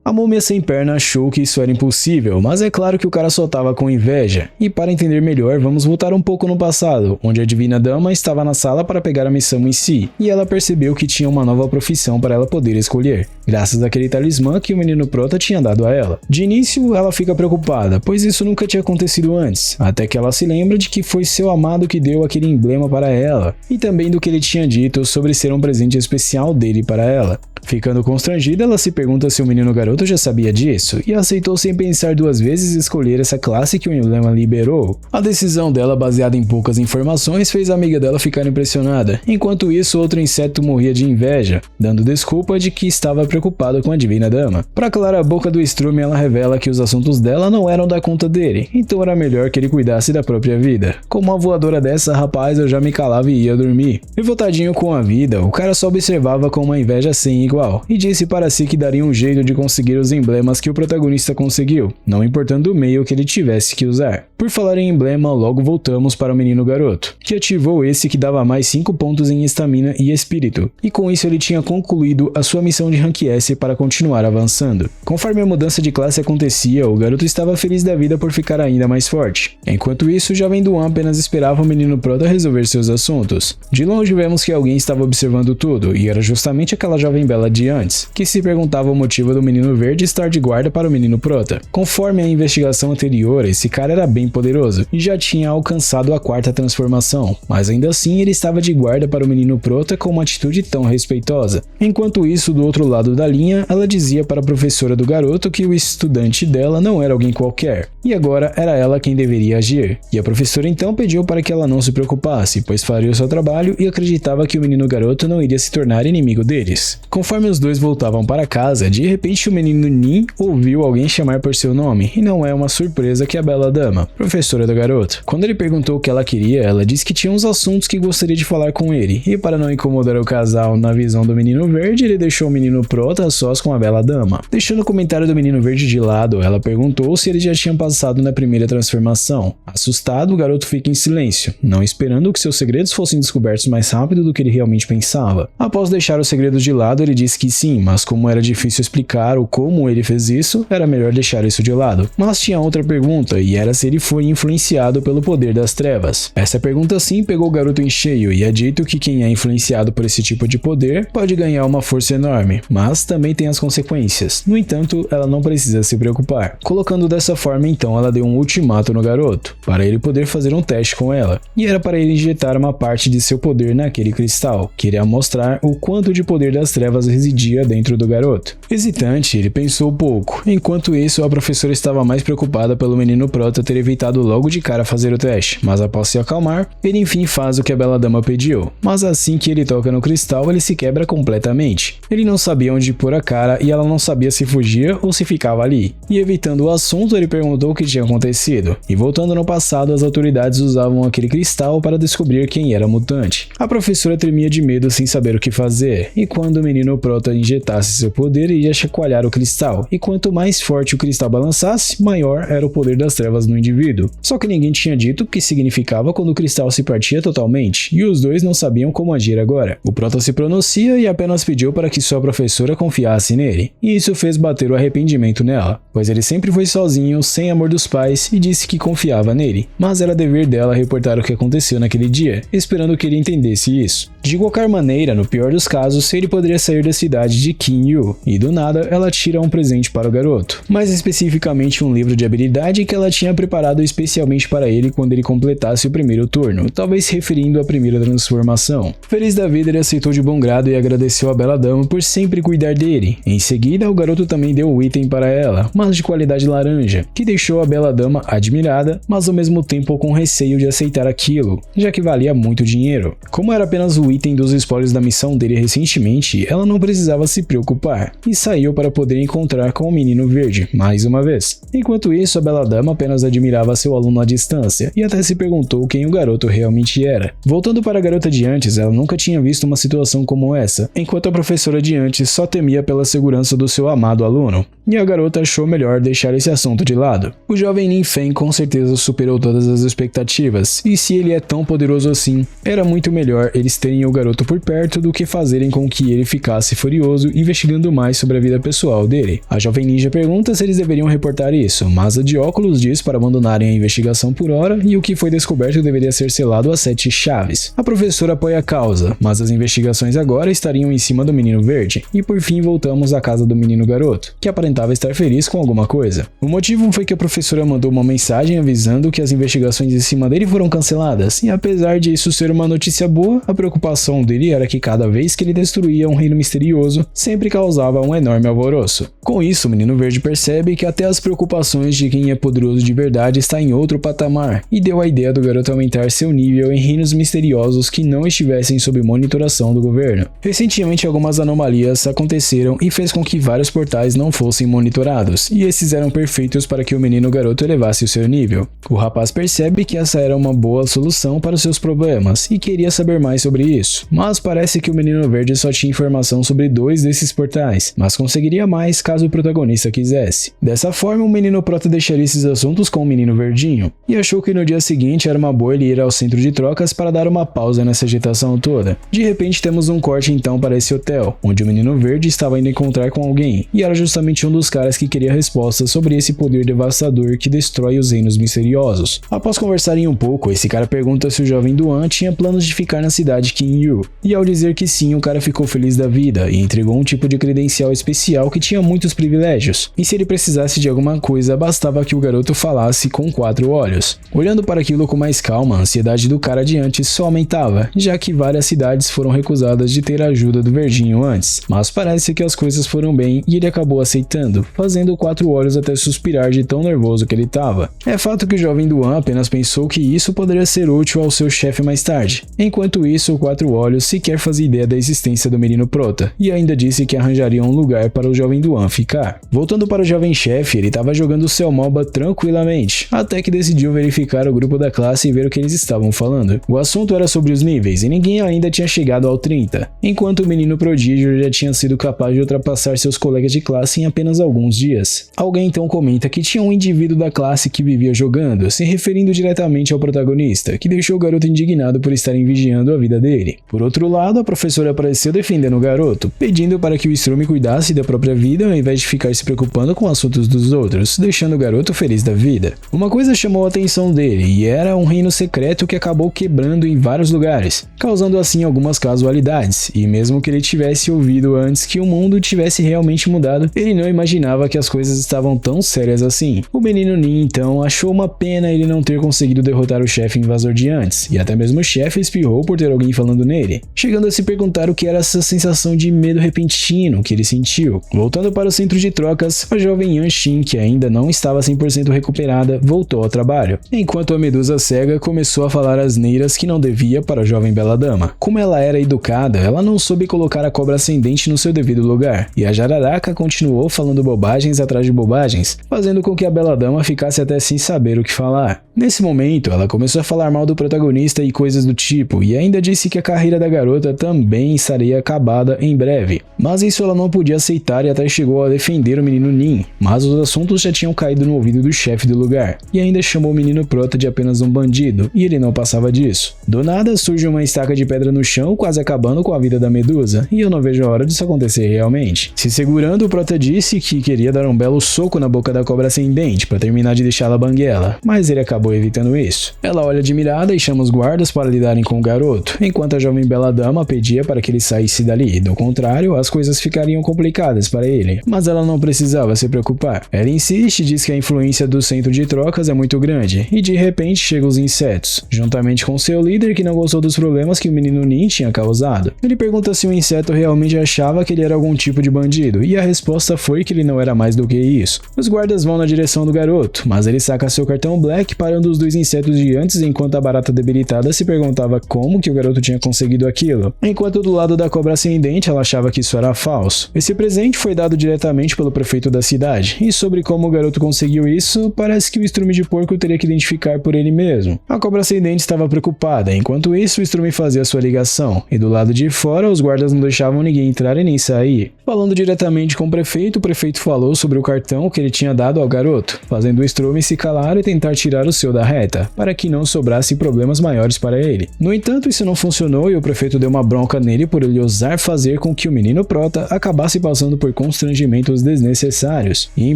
A múmia sem perna achou que isso era impossível, mas é claro que o cara só tava com inveja. E para entender melhor, vamos voltar um pouco no passado, onde a Divina Dama estava na sala para pegar a missão em si, e ela percebeu que tinha uma nova profissão para ela poder escolher, graças àquele talismã que o menino Prota tinha dado a ela. De início, ela fica preocupada, pois isso nunca tinha acontecido antes, até que ela se lembra de que foi seu amado que deu aquele emblema para ela, e também do que ele tinha dito sobre ser um presente especial dele para ela. Ficando constrangida, ela se pergunta se o menino garoto já sabia disso, e aceitou sem pensar 2 vezes escolher essa classe que o emblema liberou. A decisão dela, baseada em poucas informações, fez a amiga dela ficar impressionada. Enquanto isso, outro inseto morria de inveja, dando desculpa de que estava preocupado com a Divina Dama. Para calar a boca do Strume, ela revela que os assuntos dela não eram da conta dele, então era melhor que ele cuidasse da própria vida. Com uma voadora dessa, rapaz, eu já me calava e ia dormir. Revoltadinho com a vida, o cara só observava com uma inveja sem igual, e disse para si que daria um jeito de conseguir os emblemas que o protagonista conseguiu, não importando o meio que ele tivesse que usar. Por falar em emblema, logo voltamos para o menino garoto, que ativou esse que dava mais 5 pontos em estamina e espírito, e com isso ele tinha concluído a sua missão de rank S para continuar avançando. Conforme a mudança de classe acontecia, o garoto estava feliz da vida por ficar ainda mais forte. Enquanto isso, o jovem Duan apenas esperava o menino Prota resolver seus assuntos. De longe vemos que alguém estava observando tudo, e era justamente aquela jovem bela de antes, que se perguntava o motivo do menino verde estar de guarda para o menino Prota. Conforme a investigação anterior, esse cara era bem poderoso, e já tinha alcançado a 4ª transformação, mas ainda assim ele estava de guarda para o menino Prota com uma atitude tão respeitosa. Enquanto isso, do outro lado da linha, ela dizia para a professora do garoto que o estudante dela não era alguém qualquer, e agora era ela quem deveria agir. E a professora então pediu para que ela não se preocupasse, pois faria o seu trabalho e acreditava que o menino garoto não iria se tornar inimigo deles. Conforme os dois voltavam para casa, de repente o menino Nin ouviu alguém chamar por seu nome, e não é uma surpresa que a bela dama, professora do garoto. Quando ele perguntou o que ela queria, ela disse que tinha uns assuntos que gostaria de falar com ele, e para não incomodar o casal na visão do menino verde, ele deixou o menino Prota a sós com a bela dama. Deixando o comentário do menino verde de lado, ela perguntou se eles já tinham passado na primeira transformação. Assustado, o garoto fica em silêncio, não esperando que seus segredos fossem descobertos mais rápido do que ele realmente pensava. Após deixar os segredos de lado, ele disse que sim, mas como era difícil explicar o como ele fez isso, era melhor deixar isso de lado. Mas tinha outra pergunta, e era se ele foi influenciado pelo poder das trevas. Essa pergunta sim pegou o garoto em cheio, e é dito que quem é influenciado por esse tipo de poder pode ganhar uma força enorme, mas também tem as consequências. No entanto, ela não precisa se preocupar. Colocando dessa forma, então, ela deu um ultimato no garoto, para ele poder fazer um teste com ela, e era para ele injetar uma parte de seu poder naquele cristal, que iria mostrar o quanto de poder das trevas residia dentro do garoto. Hesitante, ele pensou pouco. Enquanto isso, a professora estava mais preocupada pelo menino Prota ter evitado logo de cara fazer o teste, mas após se acalmar, ele enfim faz o que a bela dama pediu. Mas assim que ele toca no cristal, ele se quebra completamente. Ele não sabia onde pôr a cara e ela não sabia se fugia ou se ficava ali. E evitando o assunto, ele perguntou o que tinha acontecido. E voltando no passado, as autoridades usavam aquele cristal para descobrir quem era mutante. A professora tremia de medo sem saber o que fazer, e quando o menino Prota injetasse seu poder, ia chacoalhar o cristal, e quanto mais forte o cristal balançasse, maior era o poder das trevas no indivíduo. Só que ninguém tinha dito o que significava quando o cristal se partia totalmente, e os dois não sabiam como agir agora. O Prota se pronuncia e apenas pediu para que sua professora confiasse nele, e isso fez bater o arrependimento nela, pois ele sempre foi sozinho, sem amor dos pais, e disse que confiava nele, mas era dever dela reportar o que aconteceu naquele dia, esperando que ele entendesse isso. De qualquer maneira, no pior dos casos, ele poderia sair da cidade de Kinyu, e do nada ela tira um presente para o garoto, mais especificamente um livro de habilidade que ela tinha preparado especialmente para ele quando ele completasse o primeiro turno, talvez se referindo à primeira transformação. Feliz da vida, ele aceitou de bom grado e agradeceu a bela dama por sempre cuidar dele. Em seguida, o garoto também deu um item para ela, mas de qualidade laranja, que deixou a bela dama admirada, mas ao mesmo tempo com receio de aceitar aquilo, já que valia muito dinheiro. Como era apenas o item dos espólios da missão dele recentemente, ela não precisava se preocupar, e saiu para poder encontrar com o menino verde, mais uma vez. Enquanto isso, a bela dama apenas admirava seu aluno à distância, e até se perguntou quem o garoto realmente era. Voltando para a garota de antes, ela nunca tinha visto uma situação como essa, enquanto a professora de antes só temia pela segurança do seu amado aluno, e a garota achou melhor deixar esse assunto de lado. O jovem Lin Feng com certeza superou todas as expectativas, e se ele é tão poderoso assim, era muito melhor eles terem o garoto por perto do que fazerem com que ele ficasse furioso investigando mais sobre a vida pessoal dele. A jovem ninja pergunta se eles deveriam reportar isso, mas a de óculos diz para abandonarem a investigação por hora e o que foi descoberto deveria ser selado a 7 chaves. A professora apoia a causa, mas as investigações agora estariam em cima do menino verde, e por fim voltamos à casa do menino garoto, que aparentava estar feliz com alguma coisa. O motivo foi que a professora mandou uma mensagem avisando que as investigações em cima dele foram canceladas, e apesar de isso ser uma notícia boa, a preocupação dele era que cada vez que ele destruía um reino misterioso, sempre causava um enorme alvoroço. Com isso, o menino verde percebe que até as preocupações de quem é poderoso de verdade está em outro patamar, e deu a ideia do garoto aumentar seu nível em reinos misteriosos que não estivessem sob monitoração do governo. Recentemente, algumas anomalias aconteceram e fez com que vários portais não fossem monitorados, e esses eram perfeitos para que o menino garoto elevasse o seu nível. O rapaz percebe que essa era uma boa solução para os seus problemas e queria saber mais sobre isso, mas parece que o menino verde só tinha informação sobre 2 desses portais, mas conseguiria mais caso o protagonista quisesse. Dessa forma, o menino Prota deixaria esses assuntos com o menino verdinho, e achou que no dia seguinte era uma boa ele ir ao centro de trocas para dar uma pausa nessa agitação toda. De repente temos um corte então para esse hotel, onde o menino verde estava indo encontrar com alguém, e era justamente um dos caras que queria respostas sobre esse poder devastador que destrói os reinos misteriosos. Após conversarem um pouco, esse cara pergunta se o jovem Duan tinha planos de ficar na cidade Kinyu, e ao dizer que sim, o cara ficou feliz da vida e entregou um tipo de credencial especial que tinha muitos privilégios, e se ele precisasse de alguma coisa, bastava que o garoto falasse com 4 olhos. Olhando para aquilo com mais calma, a ansiedade do cara de antes só aumentava, já que várias cidades foram recusadas de ter a ajuda do verdinho antes, mas parece que as coisas foram bem e ele acabou aceitando, fazendo 4 olhos até suspirar de tão nervoso que ele estava. É fato que o jovem Duan apenas pensou que isso poderia ser útil ao seu chefe mais tarde. Enquanto isso, o 4 olhos sequer fazia ideia da existência do menino Prota, e ainda disse que arranjaria um lugar para o jovem Duan ficar. Voltando para o jovem chefe, ele estava jogando seu MOBA tranquilamente, até que decidiu verificar o grupo da classe e ver o que eles estavam falando. O assunto era sobre os níveis e ninguém ainda tinha chegado ao 30, enquanto o menino prodígio já tinha sido capaz de ultrapassar seus colegas de classe em apenas alguns dias. Alguém então comenta que tinha um indivíduo da classe que vivia jogando, se referindo diretamente ao protagonista, que deixou o garoto indignado por estarem vigiando a vida dele. Por outro lado, a professora apareceu defendendo o garoto, pedindo para que o Storm cuidasse da própria vida ao invés de ficar se preocupando com assuntos dos outros, deixando o garoto feliz da vida. Uma coisa chamou a atenção dele, e era um reino secreto que acabou quebrando em vários lugares, causando assim algumas casualidades, e mesmo que ele tivesse ouvido antes que o mundo tivesse realmente mudado, ele não imaginava que as coisas estavam tão sérias assim. O menino Nin então achou uma pena ele não ter conseguido derrotar o chefe invasor de antes, e até mesmo o chefe espirrou por ter alguém falando nele, chegando a se perguntar o que era essa sensação de medo repentino que ele sentiu. Voltando para o centro de trocas, a jovem Yan Xin, que ainda não estava 100% recuperada, voltou ao trabalho, enquanto a medusa cega começou a falar asneiras que não devia para a jovem bela dama. Como ela era educada, ela não soube colocar a cobra ascendente no seu devido lugar, e a jararaca continuou falando bobagens atrás de bobagens, fazendo com que a bela dama ficasse até sem saber o que falar. Nesse momento, ela começou a falar mal do protagonista e coisas do tipo, e ainda disse que a carreira da garota também estaria acabada em breve. Mas isso ela não podia aceitar e até chegou a defender o menino Nin, mas os assuntos já tinham caído no ouvido do chefe do lugar, e ainda chamou o menino prota de apenas um bandido, e ele não passava disso. Do nada surge uma estaca de pedra no chão, quase acabando com a vida da medusa, e eu não vejo a hora disso acontecer realmente. Se segurando, o prota disse que queria dar um belo soco na boca da cobra ascendente para terminar de deixá-la banguela, mas ele acabou evitando isso. Ela olha admirada e chama os guardas para lidarem com o garoto, enquanto a jovem bela dama pedia para que ele saísse dali. Do contrário, as coisas ficariam complicadas para ele, mas ela não precisava se preocupar. Ela insiste e diz que a influência do centro de trocas é muito grande, e de repente chegam os insetos, juntamente com seu líder que não gostou dos problemas que o menino Nin tinha causado. Ele pergunta se o inseto realmente achava que ele era algum tipo de bandido, e a resposta foi que ele não era mais do que isso. Os guardas vão na direção do garoto, mas ele saca seu cartão Black parando os dois insetos de antes, enquanto a barata debilitada se perguntava como que o garoto tinha conseguido aquilo. Enquanto do lado da cobra ascendente ela achava que isso era falso. Esse presente foi dado diretamente pelo prefeito da cidade, e sobre como o garoto conseguiu isso, parece que o estrume de porco teria que identificar por ele mesmo. A cobra ascendente estava preocupada, enquanto isso o estrume fazia sua ligação, e do lado de fora os guardas não deixavam ninguém entrar e nem sair. Falando diretamente com o prefeito falou sobre o cartão que ele tinha dado ao garoto, fazendo o estrume se calar e tentar tirar o seu da reta, para que não sobrasse problemas maiores para ele. No entanto, isso não funcionou e o prefeito deu uma bronca nele por ele ousar fazer com que o menino prota acabasse passando por constrangimentos desnecessários, e em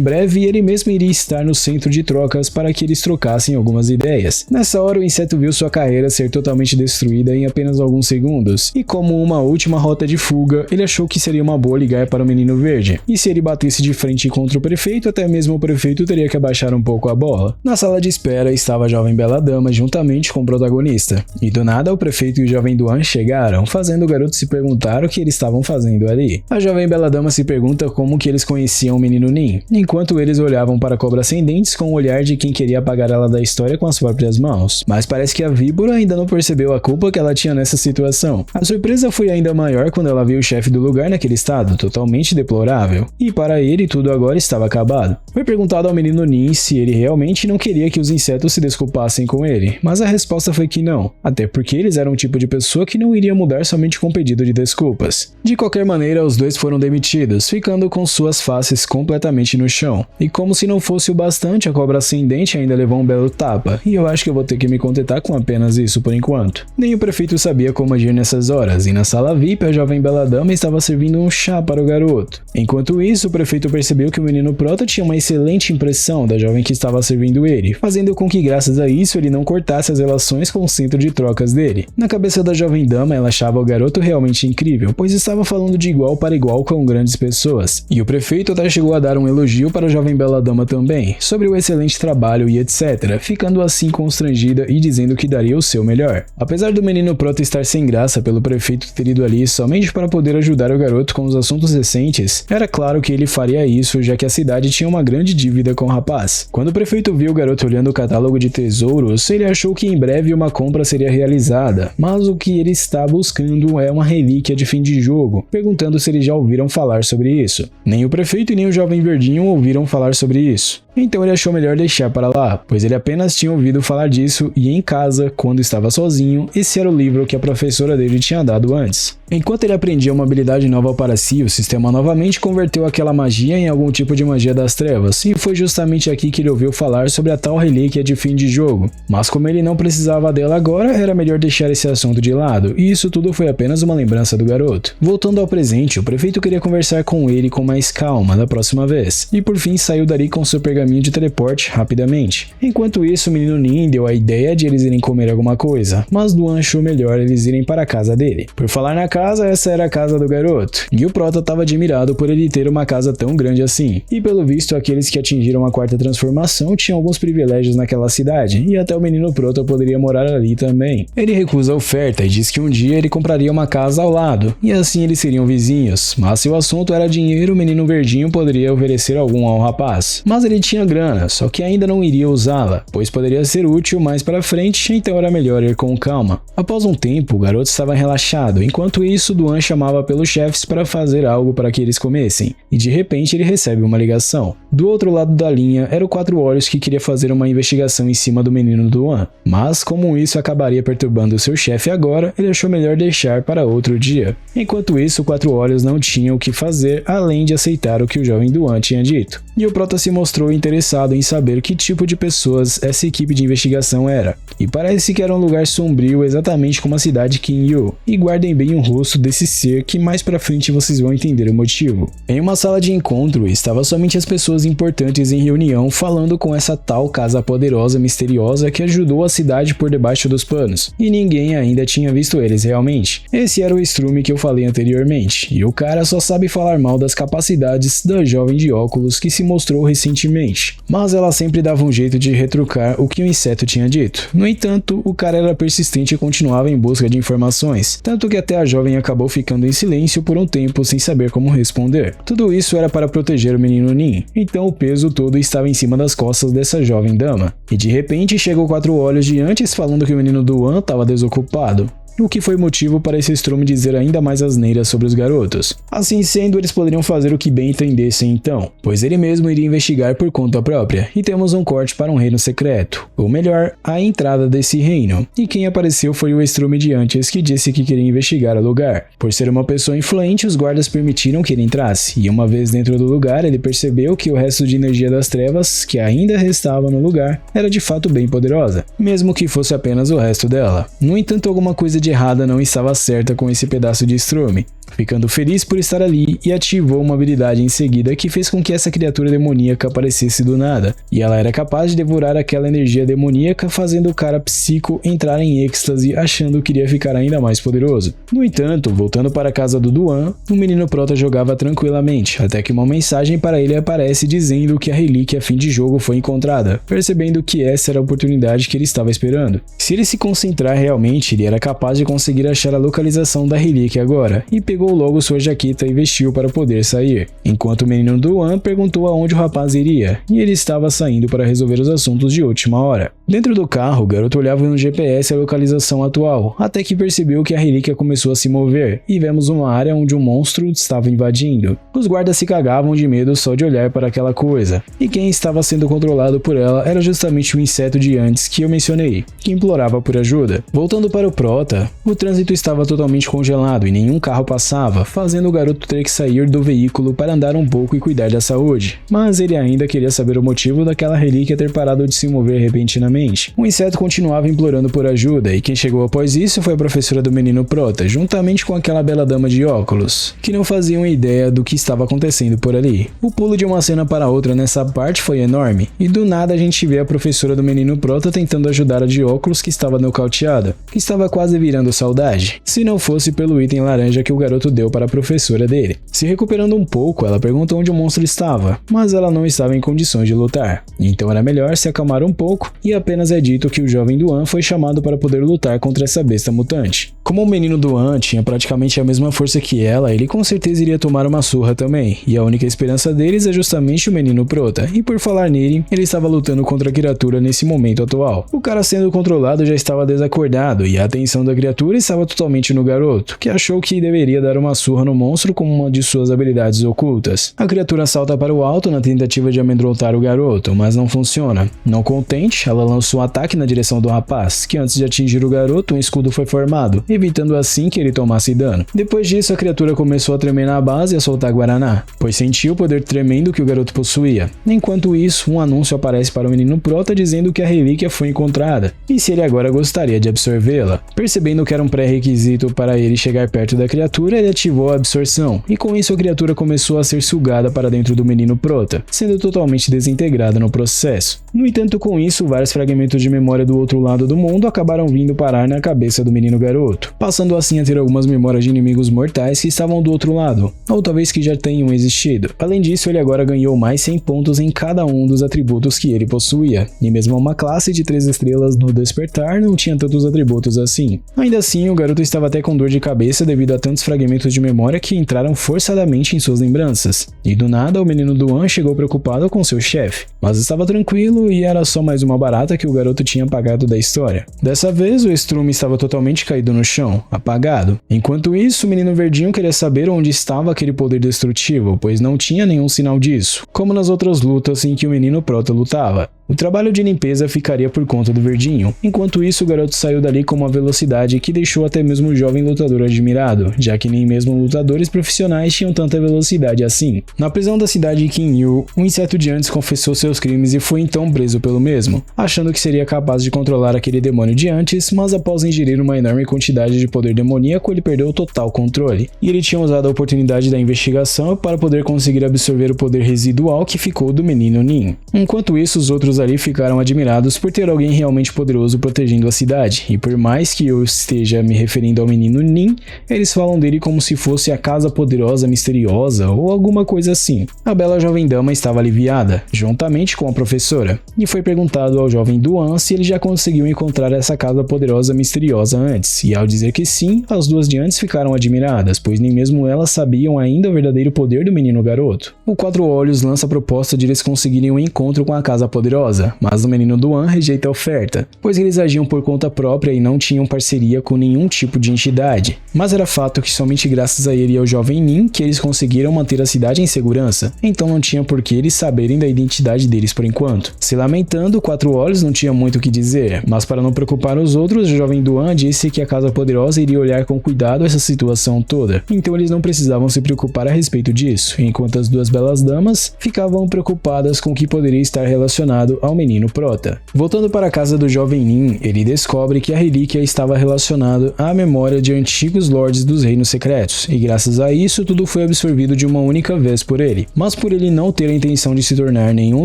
breve ele mesmo iria estar no centro de trocas para que eles trocassem algumas ideias. Nessa hora o inseto viu sua carreira ser totalmente destruída em apenas alguns segundos, e como uma última rota de fuga, ele achou que seria uma boa ligar para o menino verde, e se ele batesse de frente contra o prefeito, até mesmo o prefeito teria que abaixar um pouco a bola. Na sala de espera estava a jovem bela dama juntamente com o protagonista, e do nada o prefeito e o jovem Duan chegaram, fazendo o garoto se perguntar o que eles estavam fazendo ali. A jovem bela dama se pergunta como que eles conheciam o menino Nin, enquanto eles olhavam para a cobra ascendentes com o olhar de quem queria apagar ela da história com as próprias mãos. Mas parece que a víbora ainda não percebeu a culpa que ela tinha nessa situação. A surpresa foi ainda maior quando ela viu o chefe do lugar naquele estado, totalmente deplorável, e para ele tudo agora estava acabado. Foi perguntado ao menino Nin se ele realmente não queria que os insetos se desculpassem com ele, mas a resposta foi que não, até porque eles eram um tipo de pessoa que não iria mudar somente com pedido de desculpas. De qualquer maneira, os dois foram demitidos, ficando com suas faces completamente no chão. E como se não fosse o bastante, a cobra ascendente ainda levou um belo tapa, e eu acho que eu vou ter que me contentar com apenas isso por enquanto. Nem o prefeito sabia como agir nessas horas, e na sala VIP a jovem bela dama estava servindo um chá para o garoto. Enquanto isso, o prefeito percebeu que o menino prota tinha uma excelente impressão da jovem que estava servindo ele, fazendo com que graças a isso ele não cortasse as relações com o centro de trocas dele. Na cabeça da jovem dama, ela achava o garoto realmente incrível, pois estava falando de igual para igual com grandes pessoas, e o prefeito até chegou a dar um elogio para a jovem bela dama também, sobre o excelente trabalho e etc, ficando assim constrangida e dizendo que daria o seu melhor. Apesar do menino prota estar sem graça pelo prefeito ter ido ali somente para poder ajudar o garoto com os assuntos recentes, era claro que ele faria isso, já que a cidade tinha uma grande dívida com o rapaz. Quando o prefeito viu o garoto olhando o catálogo de tesouros, ele achou que em breve uma compra seria realizada, mas o que ele está buscando é uma relíquia de fim de jogo, perguntando se eles já ouviram falar sobre isso. Nem o prefeito e nem o jovem verdinho ouviram falar sobre isso. Então ele achou melhor deixar para lá, pois ele apenas tinha ouvido falar disso e em casa, quando estava sozinho, esse era o livro que a professora dele tinha dado antes. Enquanto ele aprendia uma habilidade nova para si, o sistema novamente converteu aquela magia em algum tipo de magia das trevas, e foi justamente aqui que ele ouviu falar sobre a tal relíquia de fim de jogo. Mas como ele não precisava dela agora, era melhor deixar esse assunto de lado, e isso tudo foi apenas uma lembrança do garoto. Voltando ao presente, o prefeito queria conversar com ele com mais calma da próxima vez, e por fim saiu dali com seu pergaminho de teleporte rapidamente. Enquanto isso, o menino Nin deu a ideia de eles irem comer alguma coisa, mas Duan achou melhor eles irem para a casa dele. Por falar na casa, essa era a casa do garoto, e o Prota estava admirado por ele ter uma casa tão grande assim, e pelo visto aqueles que atingiram a quarta transformação tinham alguns privilégios naquela cidade, e até o menino Prota poderia morar ali também. Ele recusa a oferta e diz que um dia ele compraria uma casa ao lado, e assim eles seriam vizinhos, mas se o assunto era dinheiro, o menino verdinho poderia oferecer algum ao rapaz. Mas ele tinha grana, só que ainda não iria usá-la, pois poderia ser útil mais para frente, então era melhor ir com calma. Após um tempo, o garoto estava relaxado, enquanto isso Duan chamava pelos chefes para fazer algo para que eles comessem, e de repente ele recebe uma ligação. Do outro lado da linha era o Quatro Olhos que queria fazer uma investigação em cima do menino Duan, mas como isso acabaria perturbando o seu chefe agora, ele achou melhor deixar para outro dia. Enquanto isso, o Quatro Olhos não tinha o que fazer além de aceitar o que o jovem Duan tinha dito, e o Prota se mostrou interessado em saber que tipo de pessoas essa equipe de investigação era, e parece que era um lugar sombrio exatamente como a cidade Qingyu, e guardem bem o rosto desse ser que mais pra frente vocês vão entender o motivo. Em uma sala de encontro, estava somente as pessoas importantes em reunião falando com essa tal casa poderosa misteriosa que ajudou a cidade por debaixo dos panos, e ninguém ainda tinha visto eles realmente. Esse era o Strume que eu falei anteriormente, e o cara só sabe falar mal das capacidades da jovem de óculos que se mostrou recentemente, mas ela sempre dava um jeito de retrucar o que o inseto tinha dito. No entanto, o cara era persistente e continuava em busca de informações, tanto que até a jovem acabou ficando em silêncio por um tempo sem saber como responder. Tudo isso era para proteger o menino Nin, então o peso todo estava em cima das costas dessa jovem dama. E de repente chegou Quatro Olhos de antes falando que o menino Duan estava desocupado, o que foi motivo para esse Strume dizer ainda mais asneiras sobre os garotos. Assim sendo, eles poderiam fazer o que bem entendessem então, pois ele mesmo iria investigar por conta própria, e temos um corte para um reino secreto, ou melhor, a entrada desse reino, e quem apareceu foi o Strume de antes que disse que queria investigar o lugar. Por ser uma pessoa influente, os guardas permitiram que ele entrasse, e uma vez dentro do lugar, ele percebeu que o resto de energia das trevas, que ainda restava no lugar, era de fato bem poderosa, mesmo que fosse apenas o resto dela. No entanto, alguma coisa de errada não estava certa com esse pedaço de Strume, ficando feliz por estar ali e ativou uma habilidade em seguida que fez com que essa criatura demoníaca aparecesse do nada, e ela era capaz de devorar aquela energia demoníaca, fazendo o cara psico entrar em êxtase achando que iria ficar ainda mais poderoso. No entanto, voltando para a casa do Duan, o menino Prota jogava tranquilamente, até que uma mensagem para ele aparece dizendo que a relíquia fim de jogo foi encontrada, percebendo que essa era a oportunidade que ele estava esperando. Se ele se concentrar realmente, ele era capaz de conseguir achar a localização da relíquia agora, e pegou logo sua jaqueta e vestiu para poder sair, enquanto o menino Duan perguntou aonde o rapaz iria, e ele estava saindo para resolver os assuntos de última hora. Dentro do carro, o garoto olhava no GPS a localização atual, até que percebeu que a relíquia começou a se mover, e vemos uma área onde um monstro estava invadindo. Os guardas se cagavam de medo só de olhar para aquela coisa, e quem estava sendo controlado por ela era justamente o inseto de antes que eu mencionei, que implorava por ajuda. Voltando para o Prota, o trânsito estava totalmente congelado e nenhum carro passava, fazendo o garoto ter que sair do veículo para andar um pouco e cuidar da saúde. Mas ele ainda queria saber o motivo daquela relíquia ter parado de se mover repentinamente. O inseto continuava implorando por ajuda, e quem chegou após isso foi a professora do menino Prota, juntamente com aquela bela dama de óculos, que não faziam ideia do que estava acontecendo por ali. O pulo de uma cena para outra nessa parte foi enorme, e do nada a gente vê a professora do menino Prota tentando ajudar a de óculos que estava nocauteada, que estava quase virando saudade, se não fosse pelo item laranja que o garoto deu para a professora dele. Se recuperando um pouco, ela perguntou onde o monstro estava, mas ela não estava em condições de lutar, então era melhor se acalmar um pouco, e apenas é dito que o jovem Duan foi chamado para poder lutar contra essa besta mutante. Como o menino Duan tinha praticamente a mesma força que ela, ele com certeza iria tomar uma surra também, e a única esperança deles é justamente o menino Prota, e por falar nele, ele estava lutando contra a criatura nesse momento atual. O cara sendo controlado já estava desacordado, e a atenção da criatura estava totalmente no garoto, que achou que deveria dar uma surra no monstro como uma de suas habilidades ocultas. A criatura salta para o alto na tentativa de amedrontar o garoto, mas não funciona. Não contente, ela lançou um ataque na direção do rapaz, que antes de atingir o garoto, um escudo foi formado, evitando assim que ele tomasse dano. Depois disso, a criatura começou a tremer na base e a soltar Guaraná, pois sentiu o poder tremendo que o garoto possuía. Enquanto isso, um anúncio aparece para o menino Prota dizendo que a relíquia foi encontrada, e se ele agora gostaria de absorvê-la. Percebendo que era um pré-requisito para ele chegar perto da criatura, ele ativou a absorção, e com isso a criatura começou a ser sugada para dentro do menino Prota, sendo totalmente desintegrada no processo. No entanto, com isso, vários fragmentos de memória do outro lado do mundo acabaram vindo parar na cabeça do menino garoto, passando assim a ter algumas memórias de inimigos mortais que estavam do outro lado, ou talvez que já tenham existido. Além disso, ele agora ganhou mais 100 pontos em cada um dos atributos que ele possuía, e mesmo uma classe de 3 estrelas no despertar não tinha tantos atributos assim. Ainda assim, o garoto estava até com dor de cabeça devido a tantos fragmentos de memória que entraram forçadamente em suas lembranças. E do nada, o menino Duan chegou preocupado com seu chefe, mas estava tranquilo e era só mais uma barata que o garoto tinha apagado da história. Dessa vez, o estrume estava totalmente caído no chão, apagado. Enquanto isso, o menino verdinho queria saber onde estava aquele poder destrutivo, pois não tinha nenhum sinal disso, como nas outras lutas em que o menino Prota lutava. O trabalho de limpeza ficaria por conta do verdinho. Enquanto isso, o garoto saiu dali com uma velocidade que deixou até mesmo o jovem lutador admirado, já que nem mesmo lutadores profissionais tinham tanta velocidade assim. Na prisão da cidade de Kinyu, um inseto de antes confessou seus crimes e foi então preso pelo mesmo, achando que seria capaz de controlar aquele demônio de antes, mas após ingerir uma enorme quantidade de poder demoníaco, ele perdeu o total controle. E ele tinha usado a oportunidade da investigação para poder conseguir absorver o poder residual que ficou do menino Nin. Enquanto isso, os outros ali ficaram admirados por ter alguém realmente poderoso protegendo a cidade, e por mais que eu esteja me referindo ao menino Nin, eles falam dele como se fosse a casa poderosa misteriosa ou alguma coisa assim. A bela jovem dama estava aliviada, juntamente com a professora, e foi perguntado ao jovem Duan se ele já conseguiu encontrar essa casa poderosa misteriosa antes, e ao dizer que sim, as duas de antes ficaram admiradas, pois nem mesmo elas sabiam ainda o verdadeiro poder do menino garoto. O Quatro Olhos lança a proposta de eles conseguirem um encontro com a casa poderosa, mas o menino Duan rejeita a oferta, pois eles agiam por conta própria e não tinham parceria com nenhum tipo de entidade. Mas era fato que somente graças a ele e ao jovem Nin que eles conseguiram manter a cidade em segurança, então não tinha por que eles saberem da identidade deles por enquanto. Se lamentando, Quatro Olhos não tinha muito o que dizer, mas para não preocupar os outros, o jovem Duan disse que a casa poderosa iria olhar com cuidado essa situação toda, então eles não precisavam se preocupar a respeito disso, enquanto as duas belas damas ficavam preocupadas com o que poderia estar relacionado ao menino Prota. Voltando para a casa do jovem Nin, ele descobre que a relíquia estava relacionada à memória de antigos lords dos reinos secretos, e graças a isso tudo foi absorvido de uma única vez por ele. Mas por ele não ter a intenção de se tornar nenhum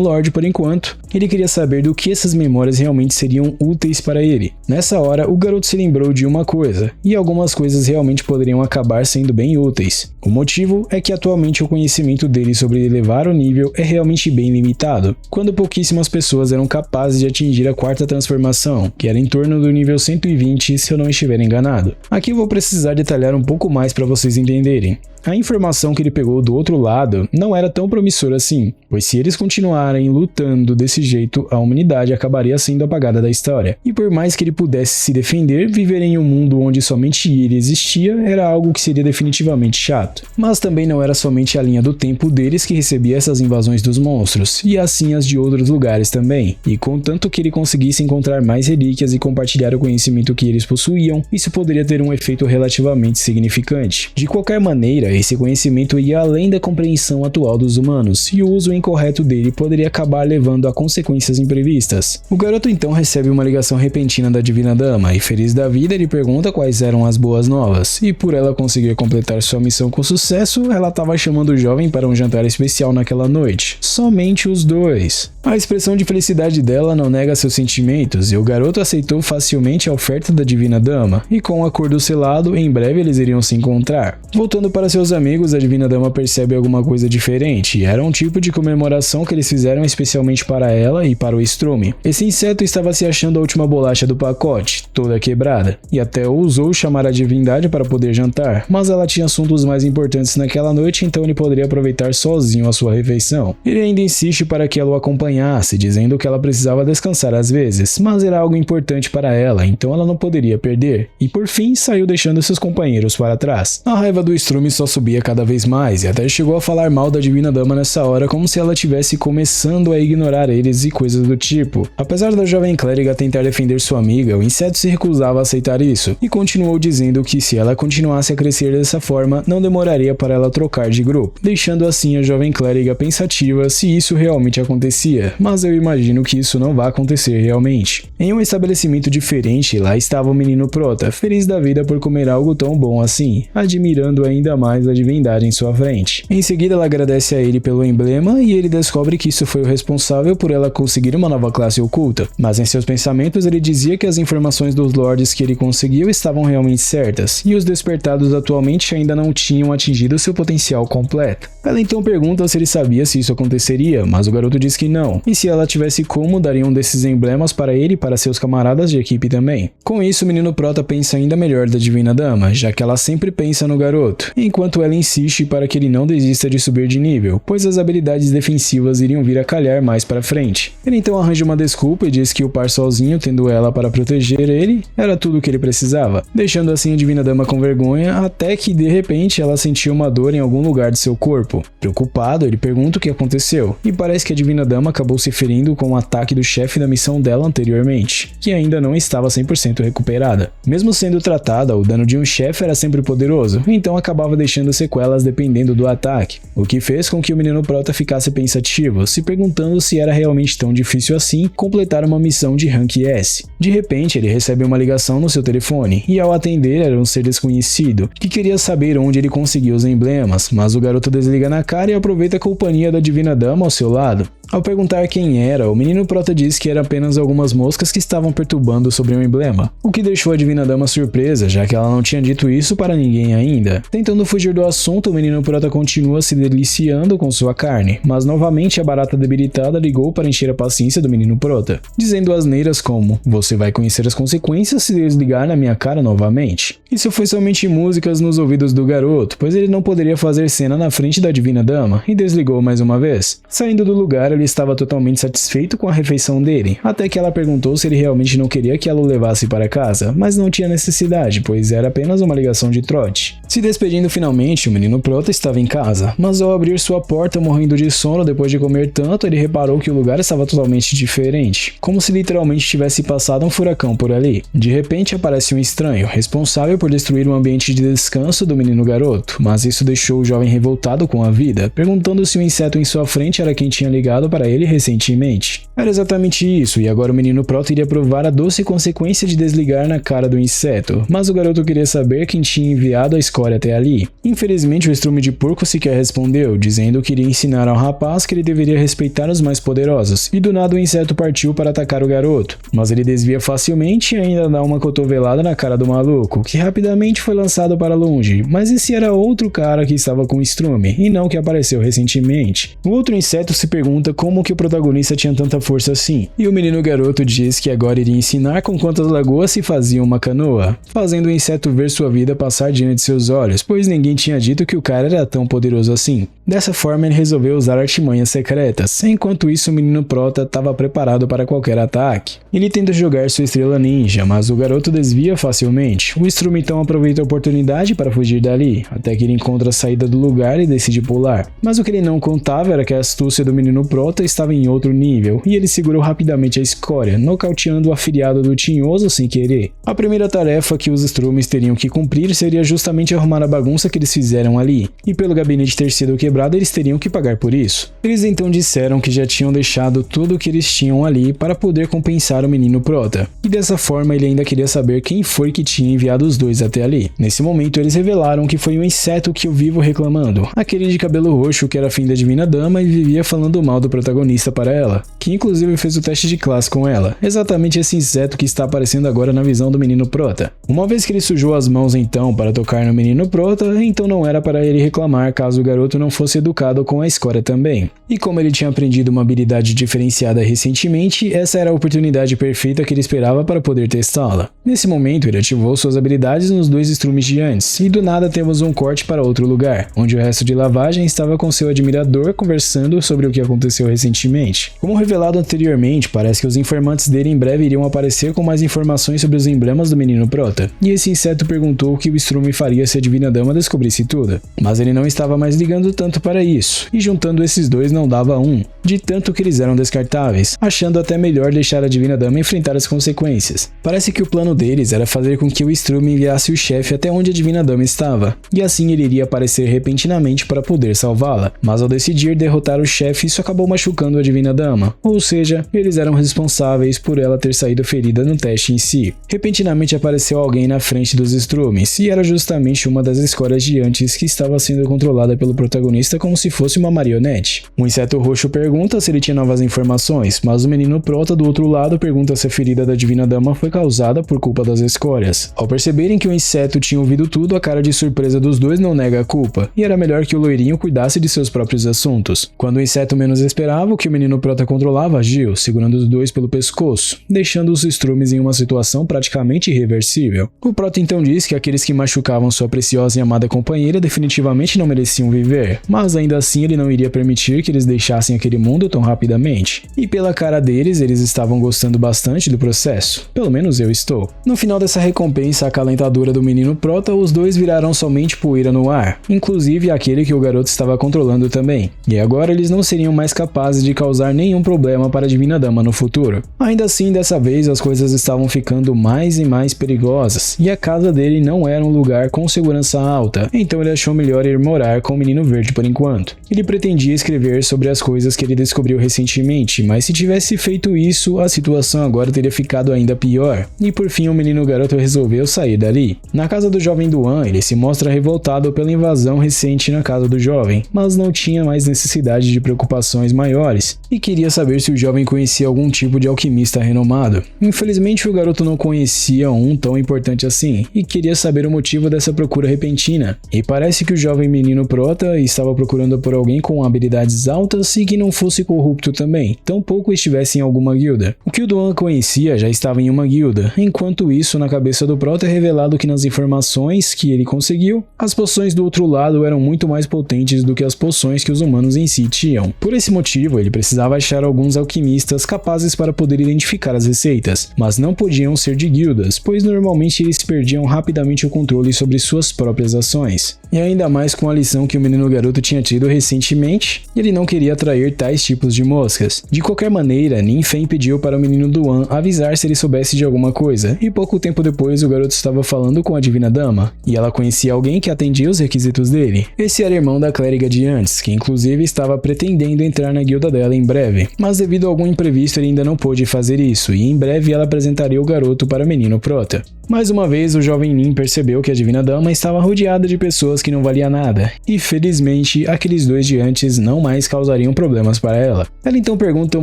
lord por enquanto, ele queria saber do que essas memórias realmente seriam úteis para ele. Nessa hora, o garoto se lembrou de uma coisa, e algumas coisas realmente poderiam acabar sendo bem úteis. O motivo é que atualmente o conhecimento dele sobre elevar o nível é realmente bem limitado, quando pouquíssimas pessoas eram capazes de atingir a quarta transformação, que era em torno do nível 120 se eu não estiver enganado. Aqui eu vou precisar detalhar um pouco mais para vocês entenderem. A informação que ele pegou do outro lado não era tão promissora assim, pois se eles continuarem lutando desse jeito, a humanidade acabaria sendo apagada da história. E por mais que ele pudesse se defender, viver em um mundo onde somente ele existia era algo que seria definitivamente chato. Mas também não era somente a linha do tempo deles que recebia essas invasões dos monstros, e assim as de outros lugares também. E contanto que ele conseguisse encontrar mais relíquias e compartilhar o conhecimento que eles possuíam, isso poderia ter um efeito relativamente significante. De qualquer maneira, esse conhecimento ia além da compreensão atual dos humanos, e o uso incorreto dele poderia acabar levando a consequências imprevistas. O garoto então recebe uma ligação repentina da Divina Dama, e feliz da vida ele pergunta quais eram as boas novas, e por ela conseguir completar sua missão com sucesso, ela estava chamando o jovem para um jantar especial naquela noite. Somente os dois. A expressão de felicidade dela não nega seus sentimentos, e o garoto aceitou facilmente a oferta da Divina Dama, e com o acordo selado, em breve eles iriam se encontrar. Voltando para seus amigos, a Divina Dama percebe alguma coisa diferente, e era um tipo de comemoração que eles fizeram especialmente para ela e para o estrume. Esse inseto estava se achando a última bolacha do pacote, toda quebrada, e até ousou chamar a divindade para poder jantar, mas ela tinha assuntos mais importantes naquela noite, então ele poderia aproveitar sozinho a sua refeição. Ele ainda insiste para que ela o acompanhasse, dizendo que ela precisava descansar às vezes, mas era algo importante para ela, então ela não poderia perder, e por fim saiu deixando seus companheiros para trás. A raiva do estrume só subia cada vez mais, e até chegou a falar mal da Divina Dama nessa hora, como se ela tivesse começando a ignorar eles e coisas do tipo. Apesar da jovem clériga tentar defender sua amiga, o inseto se recusava a aceitar isso, e continuou dizendo que se ela continuasse a crescer dessa forma, não demoraria para ela trocar de grupo, deixando assim a jovem clériga pensativa se isso realmente acontecia, mas eu imagino que isso não vai acontecer realmente. Em um estabelecimento diferente, lá estava o menino Prota, feliz da vida por comer algo tão bom assim, admirando ainda mais a divindade em sua frente. Em seguida ela agradece a ele pelo emblema e ele descobre que isso foi o responsável por ela conseguir uma nova classe oculta, mas em seus pensamentos ele dizia que as informações dos lords que ele conseguiu estavam realmente certas, e os despertados atualmente ainda não tinham atingido seu potencial completo. Ela então pergunta se ele sabia se isso aconteceria, mas o garoto diz que não, e se ela tivesse como, daria um desses emblemas para ele e para seus camaradas de equipe também. Com isso, o menino Prota pensa ainda melhor da Divina Dama, já que ela sempre pensa no garoto, enquanto ela insiste para que ele não desista de subir de nível, pois as habilidades defensivas iriam vir a calhar mais para frente. Ele então arranja uma desculpa e diz que o par sozinho, tendo ela para proteger ele, era tudo o que ele precisava, deixando assim a Divina Dama com vergonha, até que de repente ela sentiu uma dor em algum lugar de seu corpo. Preocupado, ele pergunta o que aconteceu, e parece que a Divina Dama acabou se ferindo com o ataque do chefe da missão dela anteriormente, que ainda não estava 100% recuperada. Mesmo sendo tratada, o dano de um chefe era sempre poderoso, então acabava deixando sequelas dependendo do ataque, o que fez com que o menino Prota ficasse pensativo, se perguntando se era realmente tão difícil assim completar uma missão de rank S. De repente, ele recebe uma ligação no seu telefone, e ao atender era um ser desconhecido, que queria saber onde ele conseguiu os emblemas, mas o garoto desliga na cara e aproveita a companhia da Divina Dama ao seu lado. Ao perguntar quem era, o menino Prota diz que eram apenas algumas moscas que estavam perturbando sobre um emblema, o que deixou a Divina Dama surpresa, já que ela não tinha dito isso para ninguém ainda. Tentando fugir do assunto, o menino Prota continua se deliciando com sua carne, mas novamente a barata debilitada ligou para encher a paciência do menino Prota, dizendo asneiras como: "Você vai conhecer as consequências se desligar na minha cara novamente." Isso foi somente músicas nos ouvidos do garoto, pois ele não poderia fazer cena na frente da Divina Dama, e desligou mais uma vez. Saindo do lugar, ele estava totalmente satisfeito com a refeição dele, até que ela perguntou se ele realmente não queria que ela o levasse para casa, mas não tinha necessidade, pois era apenas uma ligação de trote. Se despedindo finalmente, o menino Prota estava em casa, mas ao abrir sua porta morrendo de sono depois de comer tanto, ele reparou que o lugar estava totalmente diferente, como se literalmente tivesse passado um furacão por ali. De repente aparece um estranho, responsável por destruir o ambiente de descanso do menino garoto, mas isso deixou o jovem revoltado com a vida, perguntando se o inseto em sua frente era quem tinha ligado para ele recentemente. Era exatamente isso, e agora o menino Prota iria provar a doce consequência de desligar na cara do inseto, mas o garoto queria saber quem tinha enviado a escória até ali. Infelizmente, o estrume de porco sequer respondeu, dizendo que iria ensinar ao rapaz que ele deveria respeitar os mais poderosos, e do nada o inseto partiu para atacar o garoto, mas ele desvia facilmente e ainda dá uma cotovelada na cara do maluco, que rapidamente foi lançado para longe, mas esse era outro cara que estava com o estrume, e não que apareceu recentemente. O outro inseto se pergunta como que o protagonista tinha tanta força assim, e o menino garoto diz que agora iria ensinar com quantas lagoas se fazia uma canoa, fazendo o inseto ver sua vida passar diante de seus olhos, pois ninguém tinha dito que o cara era tão poderoso assim. Dessa forma ele resolveu usar artimanhas secretas, enquanto isso o menino Prota estava preparado para qualquer ataque. Ele tenta jogar sua estrela ninja, mas o garoto desvia facilmente. O estrume então aproveita a oportunidade para fugir dali, até que ele encontra a saída do lugar e decide pular. Mas o que ele não contava era que a astúcia do menino Prota estava em outro nível, e ele segurou rapidamente a escória, nocauteando o afiliado do Tinhoso sem querer. A primeira tarefa que os estrumes teriam que cumprir seria justamente arrumar a bagunça que eles fizeram ali, e pelo gabinete ter sido quebrado eles teriam que pagar por isso. Eles então disseram que já tinham deixado tudo o que eles tinham ali para poder compensar o menino Prota, e dessa forma ele ainda queria saber quem foi que tinha enviado os dois até ali. Nesse momento eles revelaram que foi um inseto que eu vivo reclamando, aquele de cabelo roxo que era fim da Divina Dama e vivia falando mal do protagonista para ela, que inclusive fez o teste de classe com ela, exatamente esse inseto que está aparecendo agora na visão do menino Prota. Uma vez que ele sujou as mãos então para tocar no menino Prota, então não era para ele reclamar caso o garoto não fosse fosse educado com a escória também. E como ele tinha aprendido uma habilidade diferenciada recentemente, essa era a oportunidade perfeita que ele esperava para poder testá-la. Nesse momento, ele ativou suas habilidades nos dois estrumes de antes, e do nada temos um corte para outro lugar, onde o resto de lavagem estava com seu admirador conversando sobre o que aconteceu recentemente. Como revelado anteriormente, parece que os informantes dele em breve iriam aparecer com mais informações sobre os emblemas do menino prota, e esse inseto perguntou o que o estrume faria se a Divina Dama descobrisse tudo. Mas ele não estava mais ligando tanto para isso, e juntando esses dois não dava um, de tanto que eles eram descartáveis, achando até melhor deixar a Divina Dama enfrentar as consequências. Parece que o plano deles era fazer com que o estrume enviasse o chefe até onde a Divina Dama estava, e assim ele iria aparecer repentinamente para poder salvá-la. Mas ao decidir derrotar o chefe, isso acabou machucando a Divina Dama, ou seja, eles eram responsáveis por ela ter saído ferida no teste em si. Repentinamente apareceu alguém na frente dos estrumes, e era justamente uma das escórias de antes que estava sendo controlada pelo protagonista como se fosse uma marionete. O inseto roxo pergunta se ele tinha novas informações, mas o menino prota do outro lado pergunta se a ferida da Divina Dama foi causada por culpa das escórias. Ao perceberem que o inseto tinha ouvido tudo, a cara de surpresa dos dois não nega a culpa, e era melhor que o loirinho cuidasse de seus próprios assuntos. Quando o inseto menos esperava, o que o menino prota controlava agiu, segurando os dois pelo pescoço, deixando os estrumes em uma situação praticamente irreversível. O prota então diz que aqueles que machucavam sua preciosa e amada companheira definitivamente não mereciam viver, mas ainda assim ele não iria permitir que eles deixassem aquele mundo tão rapidamente. E pela cara deles, eles estavam gostando bastante do processo. Pelo menos eu estou. No final dessa recompensa acalentadora do menino prota, os dois viraram somente poeira no ar, inclusive aquele que o garoto estava controlando também. E agora eles não seriam mais capazes de causar nenhum problema para a Divina Dama no futuro. Ainda assim, dessa vez as coisas estavam ficando mais e mais perigosas, e a casa dele não era um lugar com segurança alta, então ele achou melhor ir morar com o menino verde por enquanto. Ele pretendia escrever sobre as coisas que ele descobriu recentemente, mas se tivesse feito isso, a situação agora teria ficado ainda pior, e por fim o menino garoto resolveu sair dali. Na casa do jovem Duan, ele se mostra revoltado pela invasão recente na casa do jovem, mas não tinha mais necessidade de preocupações maiores, e queria saber se o jovem conhecia algum tipo de alquimista renomado. Infelizmente o garoto não conhecia um tão importante assim, e queria saber o motivo dessa procura repentina, e parece que o jovem menino prota estava procurando por alguém com habilidades altas e que não fosse corrupto também, tampouco estivesse em alguma guilda. O que o Duan conhecia já estava em uma guilda, enquanto isso na cabeça do prota é revelado que nas informações que ele conseguiu, as poções do outro lado eram muito mais potentes do que as poções que os humanos em si tinham. Por esse motivo, ele precisava achar alguns alquimistas capazes para poder identificar as receitas, mas não podiam ser de guildas, pois normalmente eles perdiam rapidamente o controle sobre suas próprias ações. E ainda mais com a lição que o menino garoto tinha tido recentemente, ele não queria atrair tais tipos de moscas. De qualquer maneira, Ninfen pediu para o menino Duan avisar se ele soubesse de alguma coisa, e pouco tempo depois o garoto estava falando com a Divina Dama, e ela conhecia alguém que atendia os requisitos dele. Esse era irmão da clériga de antes, que inclusive estava pretendendo entrar na guilda dela em breve, mas devido a algum imprevisto ele ainda não pôde fazer isso, e em breve ela apresentaria o garoto para o menino prota. Mais uma vez, o jovem Nin percebeu que a Divina Dama estava rodeada de pessoas que não valia nada, e felizmente, aqueles dois de antes não mais causariam problemas para ela. Ela então pergunta o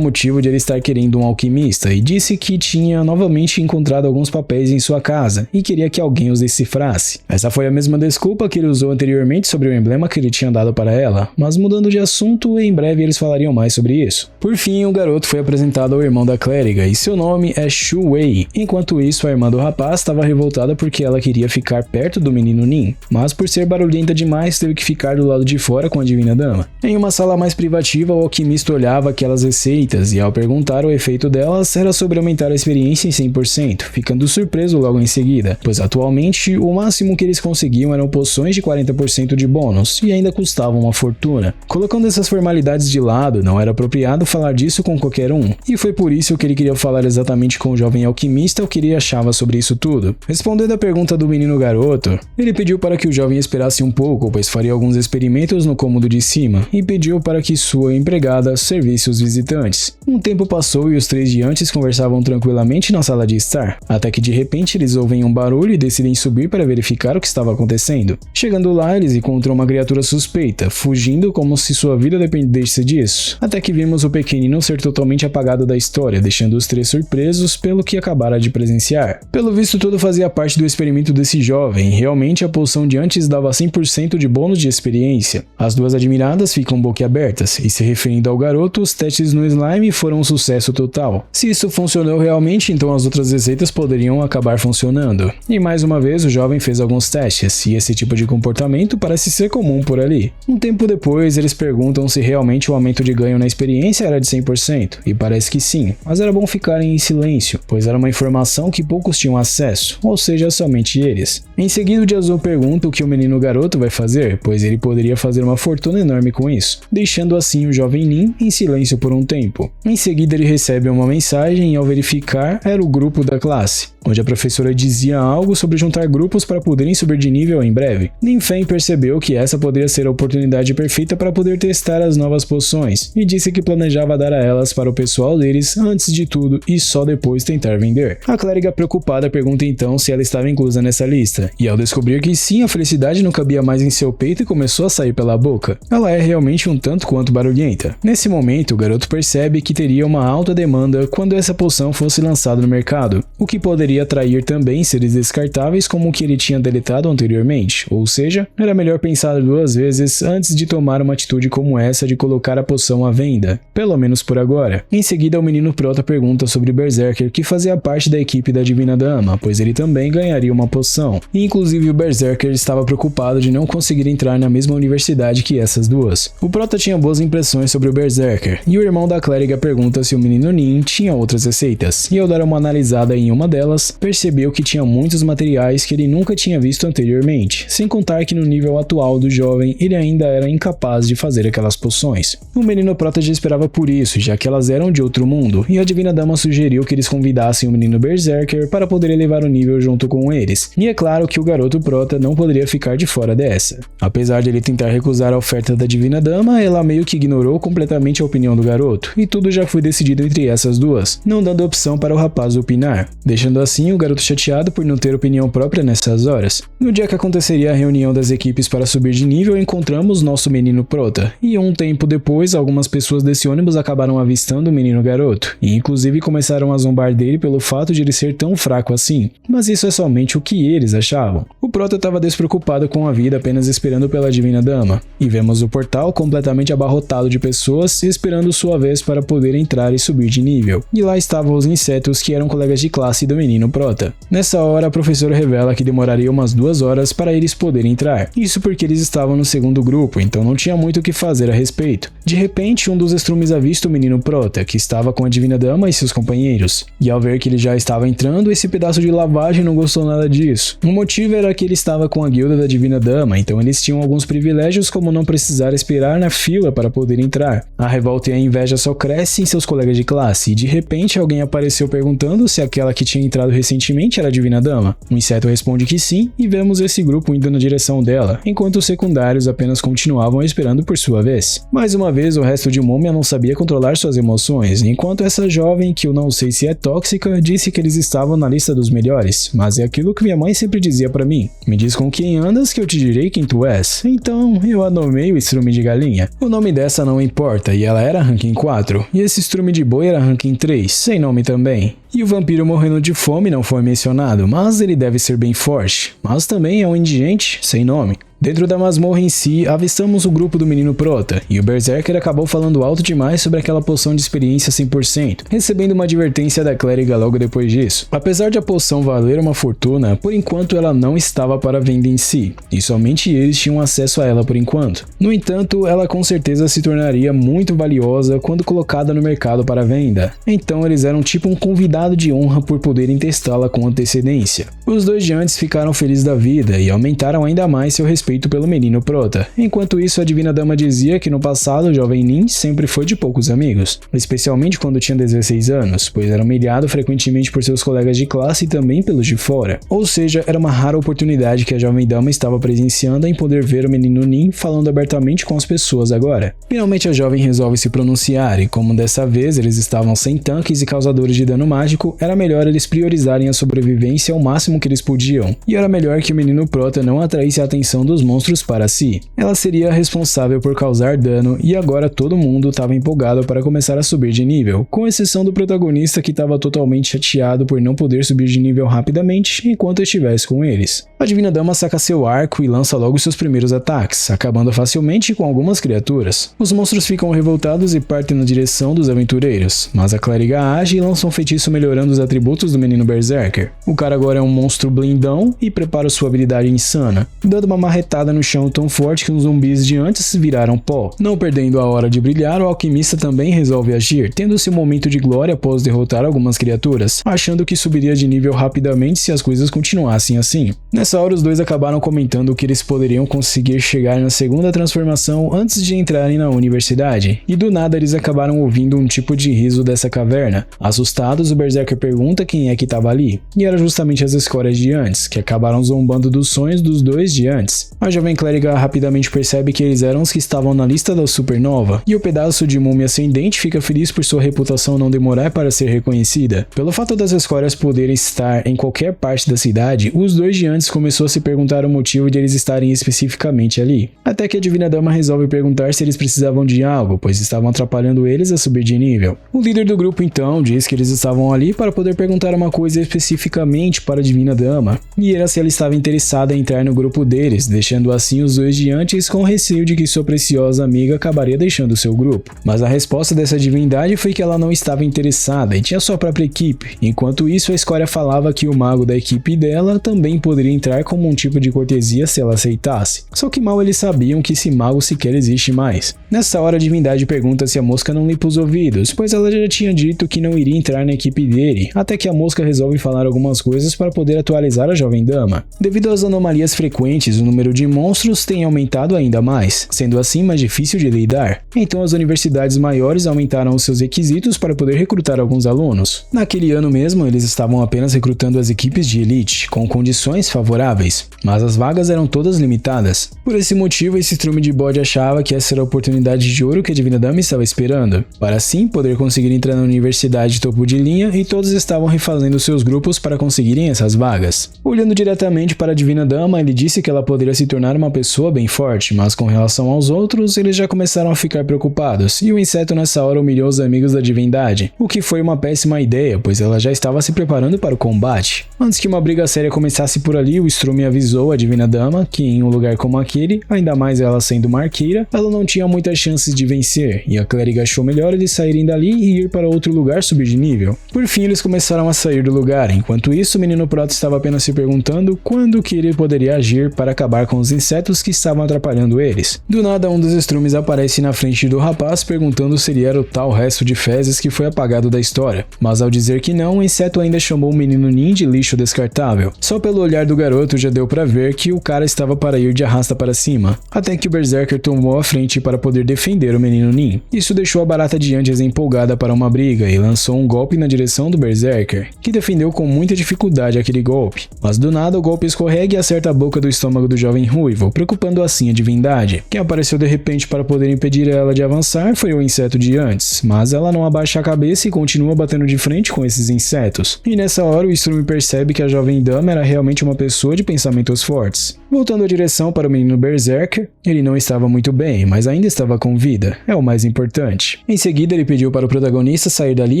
motivo de ele estar querendo um alquimista, e disse que tinha novamente encontrado alguns papéis em sua casa, e queria que alguém os decifrasse. Essa foi a mesma desculpa que ele usou anteriormente sobre o emblema que ele tinha dado para ela, mas mudando de assunto, em breve eles falariam mais sobre isso. Por fim, o garoto foi apresentado ao irmão da clériga, e seu nome é Shu Wei. Enquanto isso, a irmã do rapaz estava revoltada porque ela queria ficar perto do menino Nin, mas por ser barulhenta demais teve que ficar do lado de fora com a Divina Dama. Em uma sala mais privativa, o alquimista olhava aquelas receitas e ao perguntar o efeito delas, era sobre aumentar a experiência em 100%, ficando surpreso logo em seguida, pois atualmente o máximo que eles conseguiam eram poções de 40% de bônus e ainda custavam uma fortuna. Colocando essas formalidades de lado, não era apropriado falar disso com qualquer um, e foi por isso que ele queria falar exatamente com o jovem alquimista o que ele achava sobre isso tudo. Respondendo à pergunta do menino garoto, ele pediu para que o jovem esperasse um pouco, pois faria alguns experimentos no cômodo de cima, e pediu para que sua empregada madrugada servisse os visitantes. Um tempo passou e os 3 diantes conversavam tranquilamente na sala de estar, até que de repente eles ouvem um barulho e decidem subir para verificar o que estava acontecendo. Chegando lá, eles encontram uma criatura suspeita, fugindo como se sua vida dependesse disso, até que vimos o pequenino ser totalmente apagado da história, deixando os 3 surpresos pelo que acabara de presenciar. Pelo visto, tudo fazia parte do experimento desse jovem, realmente a poção de antes dava 100% de bônus de experiência. As 2 admiradas ficam boquiabertas, e se referindo ao garoto, os testes no slime foram um sucesso total. Se isso funcionou realmente, então as outras receitas poderiam acabar funcionando. E mais uma vez, o jovem fez alguns testes, e esse tipo de comportamento parece ser comum por ali. Um tempo depois, eles perguntam se realmente o aumento de ganho na experiência era de 100%, e parece que sim, mas era bom ficarem em silêncio, pois era uma informação que poucos tinham acesso, ou seja, somente eles. Em seguida, o Jiazou pergunta o que o menino garoto vai fazer, pois ele poderia fazer uma fortuna enorme com isso, deixando assim o jovem Nin em silêncio por um tempo. Em seguida, ele recebe uma mensagem e ao verificar, era o grupo da classe, onde a professora dizia algo sobre juntar grupos para poderem subir de nível em breve. Ninfen percebeu que essa poderia ser a oportunidade perfeita para poder testar as novas poções, e disse que planejava dar a elas para o pessoal deles antes de tudo e só depois tentar vender. A clériga preocupada pergunta então se ela estava inclusa nessa lista, e ao descobrir que sim, a felicidade não cabia mais em seu peito e começou a sair pela boca. Ela é realmente um tanto quanto barulhenta. Nesse momento, o garoto percebe que teria uma alta demanda quando essa poção fosse lançada no mercado, o que poderia atrair também seres descartáveis como o que ele tinha deletado anteriormente, ou seja, era melhor pensar 2 vezes antes de tomar uma atitude como essa de colocar a poção à venda, pelo menos por agora. Em seguida, o menino Prota pergunta sobre Berserker, que fazia parte da equipe da Divina Dama, pois ele também ganharia uma poção, e inclusive o Berserker estava preocupado de não conseguir entrar na mesma universidade que essas 2. O Prota tinha boas impressões sobre o Berserker, e o irmão da clériga pergunta se o menino Nin tinha outras receitas, e ao dar uma analisada em uma delas, percebeu que tinha muitos materiais que ele nunca tinha visto anteriormente, sem contar que no nível atual do jovem ele ainda era incapaz de fazer aquelas poções. O menino Prota já esperava por isso, já que elas eram de outro mundo, e a Divina Dama sugeriu que eles convidassem o menino Berserker para poder elevar o nível junto com eles, e é claro que o garoto Prota não poderia ficar de fora dessa. Apesar de ele tentar recusar a oferta da Divina Dama, ela meio que ignorou completamente a opinião do garoto, e tudo já foi decidido entre essas 2, não dando opção para o rapaz opinar, deixando assim o garoto chateado por não ter opinião própria nessas horas. No dia que aconteceria a reunião das equipes para subir de nível, encontramos nosso menino Prota, e um tempo depois, algumas pessoas desse ônibus acabaram avistando o menino garoto, e inclusive começaram a zombar dele pelo fato de ele ser tão fraco assim, mas isso é somente o que eles achavam. O Prota estava despreocupado com a vida, apenas esperando pela Divina Dama, e vemos o portal completamente abarrotado de pessoas esperando sua vez para poder entrar e subir de nível, e lá estavam os insetos que eram colegas de classe do menino Prota. Nessa hora, a professora revela que demoraria umas 2 horas para eles poderem entrar, isso porque eles estavam no segundo grupo, então não tinha muito o que fazer a respeito. De repente, um dos estrumes avista o menino Prota, que estava com a Divina Dama e seus companheiros, e ao ver que ele já estava entrando, esse pedaço de lavagem não gostou nada disso. O motivo era que ele estava com a guilda da Divina Dama, então eles tinham alguns privilégios como não precisar esperar na fila para poder entrar. A revolta e a inveja só crescem em seus colegas de classe, e de repente alguém apareceu perguntando se aquela que tinha entrado recentemente era a Divina Dama. O inseto responde que sim, e vemos esse grupo indo na direção dela, enquanto os secundários apenas continuavam esperando por sua vez. Mais uma vez, o resto de Múmia não sabia controlar suas emoções, enquanto essa jovem, que eu não sei se é tóxica, disse que eles estavam na lista dos melhores, mas é aquilo que minha mãe sempre dizia pra mim: me diz com quem andas que eu te direi quem tu és. Então, eu a nomei o estrume de galinha. O nome dessa não importa, e ela era ranking 4, e esse estrume de boi era ranking 3, sem nome também. E o vampiro morrendo de fome não foi mencionado, mas ele deve ser bem forte, mas também é um indigente sem nome. Dentro da masmorra em si, avistamos o grupo do menino Prota, e o Berserker acabou falando alto demais sobre aquela poção de experiência 100%, recebendo uma advertência da clériga logo depois disso. Apesar de a poção valer uma fortuna, por enquanto ela não estava para venda em si, e somente eles tinham acesso a ela por enquanto. No entanto, ela com certeza se tornaria muito valiosa quando colocada no mercado para venda, então eles eram tipo um convidado de honra por poderem testá-la com antecedência. Os 2 gigantes ficaram felizes da vida e aumentaram ainda mais seu respeito respeito pelo menino prota. Enquanto isso, a Divina Dama dizia que no passado o jovem Nin sempre foi de poucos amigos, especialmente quando tinha 16 anos, pois era humilhado frequentemente por seus colegas de classe e também pelos de fora. Ou seja, era uma rara oportunidade que a jovem dama estava presenciando em poder ver o menino Nin falando abertamente com as pessoas agora. Finalmente a jovem resolve se pronunciar e como dessa vez eles estavam sem tanques e causadores de dano mágico, era melhor eles priorizarem a sobrevivência ao máximo que eles podiam, e era melhor que o menino prota não atraísse a atenção dos monstros para si. Ela seria responsável por causar dano e agora todo mundo estava empolgado para começar a subir de nível, com exceção do protagonista que estava totalmente chateado por não poder subir de nível rapidamente enquanto estivesse com eles. A Divina Dama saca seu arco e lança logo seus primeiros ataques, acabando facilmente com algumas criaturas. Os monstros ficam revoltados e partem na direção dos aventureiros, mas a clériga age e lança um feitiço melhorando os atributos do menino Berserker. O cara agora é um monstro blindão e prepara sua habilidade insana, dando uma marretada no chão tão forte que os zumbis de antes viraram pó. Não perdendo a hora de brilhar, o alquimista também resolve agir, tendo seu momento de glória após derrotar algumas criaturas, achando que subiria de nível rapidamente se as coisas continuassem assim. Nessa hora os dois acabaram comentando que eles poderiam conseguir chegar na segunda transformação antes de entrarem na universidade, e do nada eles acabaram ouvindo um tipo de riso dessa caverna. Assustados, o Berserker pergunta quem é que estava ali, e era justamente as escórias de antes, que acabaram zombando dos sonhos dos dois de antes. A jovem clériga rapidamente percebe que eles eram os que estavam na lista da supernova, e o pedaço de múmia ascendente fica feliz por sua reputação não demorar para ser reconhecida. Pelo fato das escórias poderem estar em qualquer parte da cidade, os dois de antes começou a se perguntar o motivo de eles estarem especificamente ali. Até que a Divina Dama resolve perguntar se eles precisavam de algo, pois estavam atrapalhando eles a subir de nível. O líder do grupo então diz que eles estavam ali para poder perguntar uma coisa especificamente para a Divina Dama, e era se ela estava interessada em entrar no grupo deles, deixando assim os dois de antes com receio de que sua preciosa amiga acabaria deixando seu grupo. Mas a resposta dessa divindade foi que ela não estava interessada e tinha sua própria equipe. Enquanto isso, a escória falava que o mago da equipe dela também poderia entrar como um tipo de cortesia se ela aceitasse. Só que mal eles sabiam que esse mago sequer existe mais. Nessa hora a divindade pergunta se a mosca não limpa os ouvidos, pois ela já tinha dito que não iria entrar na equipe dele, até que a mosca resolve falar algumas coisas para poder atualizar a jovem dama. Devido às anomalias frequentes, o número de monstros tem aumentado ainda mais, sendo assim mais difícil de lidar. Então as universidades maiores aumentaram os seus requisitos para poder recrutar alguns alunos. Naquele ano mesmo, eles estavam apenas recrutando as equipes de elite, com condições favoráveis, mas as vagas eram todas limitadas. Por esse motivo, esse estrume de bode achava que essa era a oportunidade de ouro que a Divina Dama estava esperando, para assim poder conseguir entrar na universidade topo de linha, e todos estavam refazendo seus grupos para conseguirem essas vagas. Olhando diretamente para a Divina Dama, ele disse que ela poderia se tornar uma pessoa bem forte, mas com relação aos outros, eles já começaram a ficar preocupados, e o inseto nessa hora humilhou os amigos da divindade, o que foi uma péssima ideia, pois ela já estava se preparando para o combate. Antes que uma briga séria começasse por ali, o estrume avisou a Divina Dama que em um lugar como aquele, ainda mais ela sendo uma arqueira, ela não tinha muitas chances de vencer, e a clériga achou melhor eles saírem dali e ir para outro lugar subir de nível. Por fim, eles começaram a sair do lugar. Enquanto isso, o menino Proto estava apenas se perguntando quando que ele poderia agir para acabar com os insetos que estavam atrapalhando eles. Do nada, um dos estrumes aparece na frente do rapaz perguntando se ele era o tal resto de fezes que foi apagado da história, mas ao dizer que não, o inseto ainda chamou o menino Nin de lixo descartável. Só pelo olhar do garoto já deu para ver que o cara estava para ir de arrasta para cima, até que o Berserker tomou a frente para poder defender o menino Nin. Isso deixou a barata de Andes empolgada para uma briga e lançou um golpe na direção do Berserker, que defendeu com muita dificuldade aquele golpe. Mas do nada o golpe escorrega e acerta a boca do estômago do jovem ruivo, preocupando assim a divindade. Quem apareceu de repente para poder impedir ela de avançar foi o inseto de antes, mas ela não abaixa a cabeça e continua batendo de frente com esses insetos. E nessa hora o estrume percebe que a jovem dama era realmente uma pessoa de pensamentos fortes. Voltando a direção para o menino Berserker, ele não estava muito bem, mas ainda estava com vida, é o mais importante. Em seguida ele pediu para o protagonista sair dali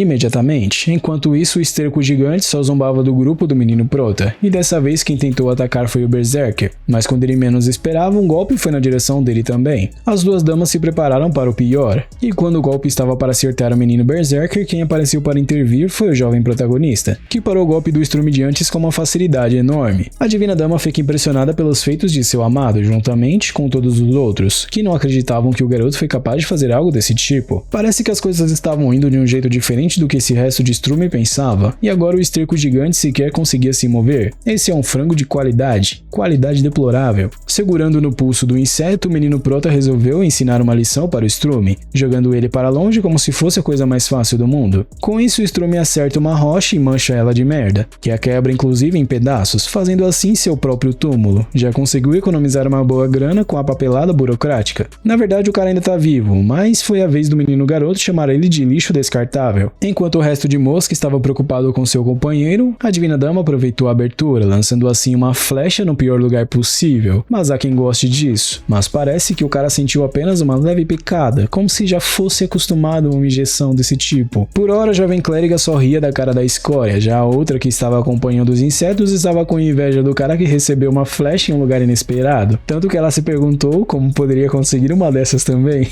imediatamente, enquanto isso o esterco gigante só zombava do grupo do menino Prota, e dessa vez quem tentou atacar foi o Berserker, mas quando ele menos esperava, um golpe foi na direção dele também. As duas damas se prepararam para o pior, e quando o golpe estava para acertar o menino Berserker, quem apareceu para intervir foi o jovem protagonista, que parou o golpe do estrume de antes com uma facilidade enorme. A Divina Dama fica impressionada pelos feitos de seu amado, juntamente com todos os outros, que não acreditavam que o garoto foi capaz de fazer algo desse tipo. Parece que as coisas estavam indo de um jeito diferente do que esse resto de estrume pensava, e agora o esterco gigante sequer conseguia se mover. Esse é um frango de qualidade deplorável. tempo. Segurando no pulso do inseto, o menino prota resolveu ensinar uma lição para o Strume, jogando ele para longe como se fosse a coisa mais fácil do mundo. Com isso, o Strume acerta uma rocha e mancha ela de merda, que a quebra inclusive em pedaços, fazendo assim seu próprio túmulo. Já conseguiu economizar uma boa grana com a papelada burocrática. Na verdade, o cara ainda tá vivo, mas foi a vez do menino garoto chamar ele de lixo descartável. Enquanto o resto de Mosca estava preocupado com seu companheiro, a Divina Dama aproveitou a abertura, lançando assim uma flecha no pior lugar possível. Mas há quem goste disso. Mas parece que o cara sentiu apenas uma leve picada, como se já fosse acostumado a uma injeção desse tipo. Por hora, a jovem clériga só ria da cara da escória, já a outra que estava acompanhando os insetos estava com inveja do cara que recebeu uma flecha em um lugar inesperado. Tanto que ela se perguntou como poderia conseguir uma dessas também.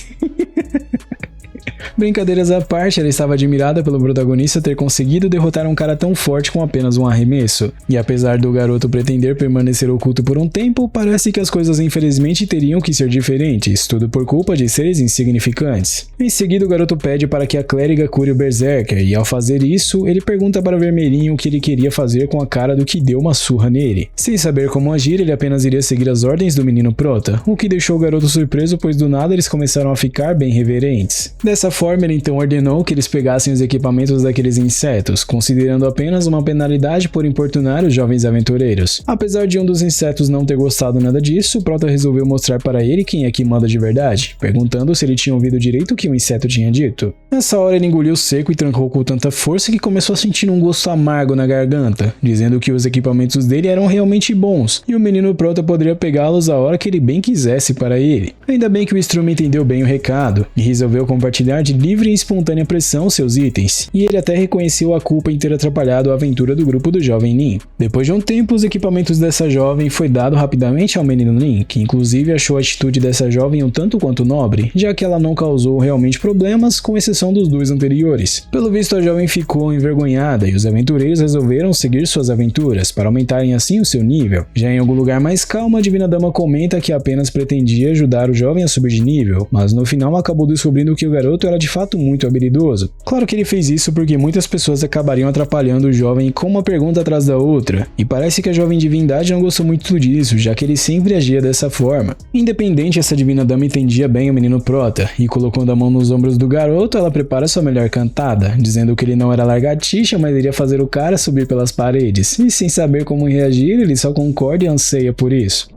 Brincadeiras à parte, ela estava admirada pelo protagonista ter conseguido derrotar um cara tão forte com apenas um arremesso. E apesar do garoto pretender permanecer oculto por um tempo, parece que as coisas infelizmente teriam que ser diferentes, tudo por culpa de seres insignificantes. Em seguida, o garoto pede para que a clériga cure o Berserker, e ao fazer isso, ele pergunta para Vermelhinho o que ele queria fazer com a cara do que deu uma surra nele. Sem saber como agir, ele apenas iria seguir as ordens do menino prota, o que deixou o garoto surpreso, pois do nada eles começaram a ficar bem reverentes. Dessa forma, ele então ordenou que eles pegassem os equipamentos daqueles insetos, considerando apenas uma penalidade por importunar os jovens aventureiros. Apesar de um dos insetos não ter gostado nada disso, o prota resolveu mostrar para ele quem é que manda de verdade, perguntando se ele tinha ouvido direito o que o inseto tinha dito. Nessa hora ele engoliu seco e trancou com tanta força que começou a sentir um gosto amargo na garganta, dizendo que os equipamentos dele eram realmente bons, e o menino prota poderia pegá-los a hora que ele bem quisesse para ele. Ainda bem que o Strume entendeu bem o recado, e resolveu compartilhar de livre e espontânea pressão seus itens, e ele até reconheceu a culpa em ter atrapalhado a aventura do grupo do jovem Nin. Depois de um tempo, os equipamentos dessa jovem foi dado rapidamente ao menino Nin, que inclusive achou a atitude dessa jovem um tanto quanto nobre, já que ela não causou realmente problemas, com exceção dos dois anteriores. Pelo visto, a jovem ficou envergonhada e os aventureiros resolveram seguir suas aventuras, para aumentarem assim o seu nível. Já em algum lugar mais calmo, a Divina Dama comenta que apenas pretendia ajudar o jovem a subir de nível, mas no final acabou descobrindo que o garoto era de fato muito habilidoso. Claro que ele fez isso porque muitas pessoas acabariam atrapalhando o jovem com uma pergunta atrás da outra, e parece que a jovem divindade não gostou muito disso, já que ele sempre agia dessa forma. Independente, essa Divina Dama entendia bem o menino prota, e colocando a mão nos ombros do garoto, ela prepara sua melhor cantada, dizendo que ele não era largatixa, mas iria fazer o cara subir pelas paredes, e sem saber como reagir, ele só concorda e anseia por isso.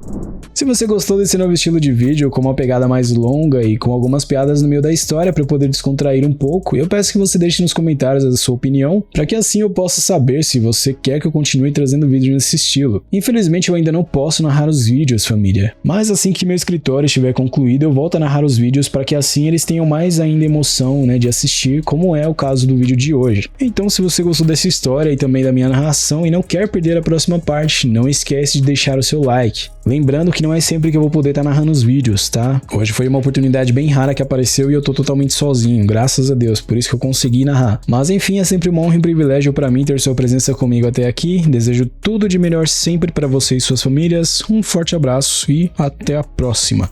Se você gostou desse novo estilo de vídeo, com uma pegada mais longa e com algumas piadas no meio da história para poder descontrair um pouco, eu peço que você deixe nos comentários a sua opinião, para que assim eu possa saber se você quer que eu continue trazendo vídeos nesse estilo. Infelizmente eu ainda não posso narrar os vídeos, família, mas assim que meu escritório estiver concluído, eu volto a narrar os vídeos para que assim eles tenham mais ainda emoção, de assistir, como é o caso do vídeo de hoje. Então, se você gostou dessa história e também da minha narração e não quer perder a próxima parte, não esquece de deixar o seu like. Lembrando que não é sempre que eu vou poder estar narrando os vídeos, tá? Hoje foi uma oportunidade bem rara que apareceu e eu tô totalmente sozinho, graças a Deus, por isso que eu consegui narrar. Mas enfim, é sempre uma honra e um privilégio pra mim ter sua presença comigo até aqui. Desejo tudo de melhor sempre pra você e suas famílias. Um forte abraço e até a próxima.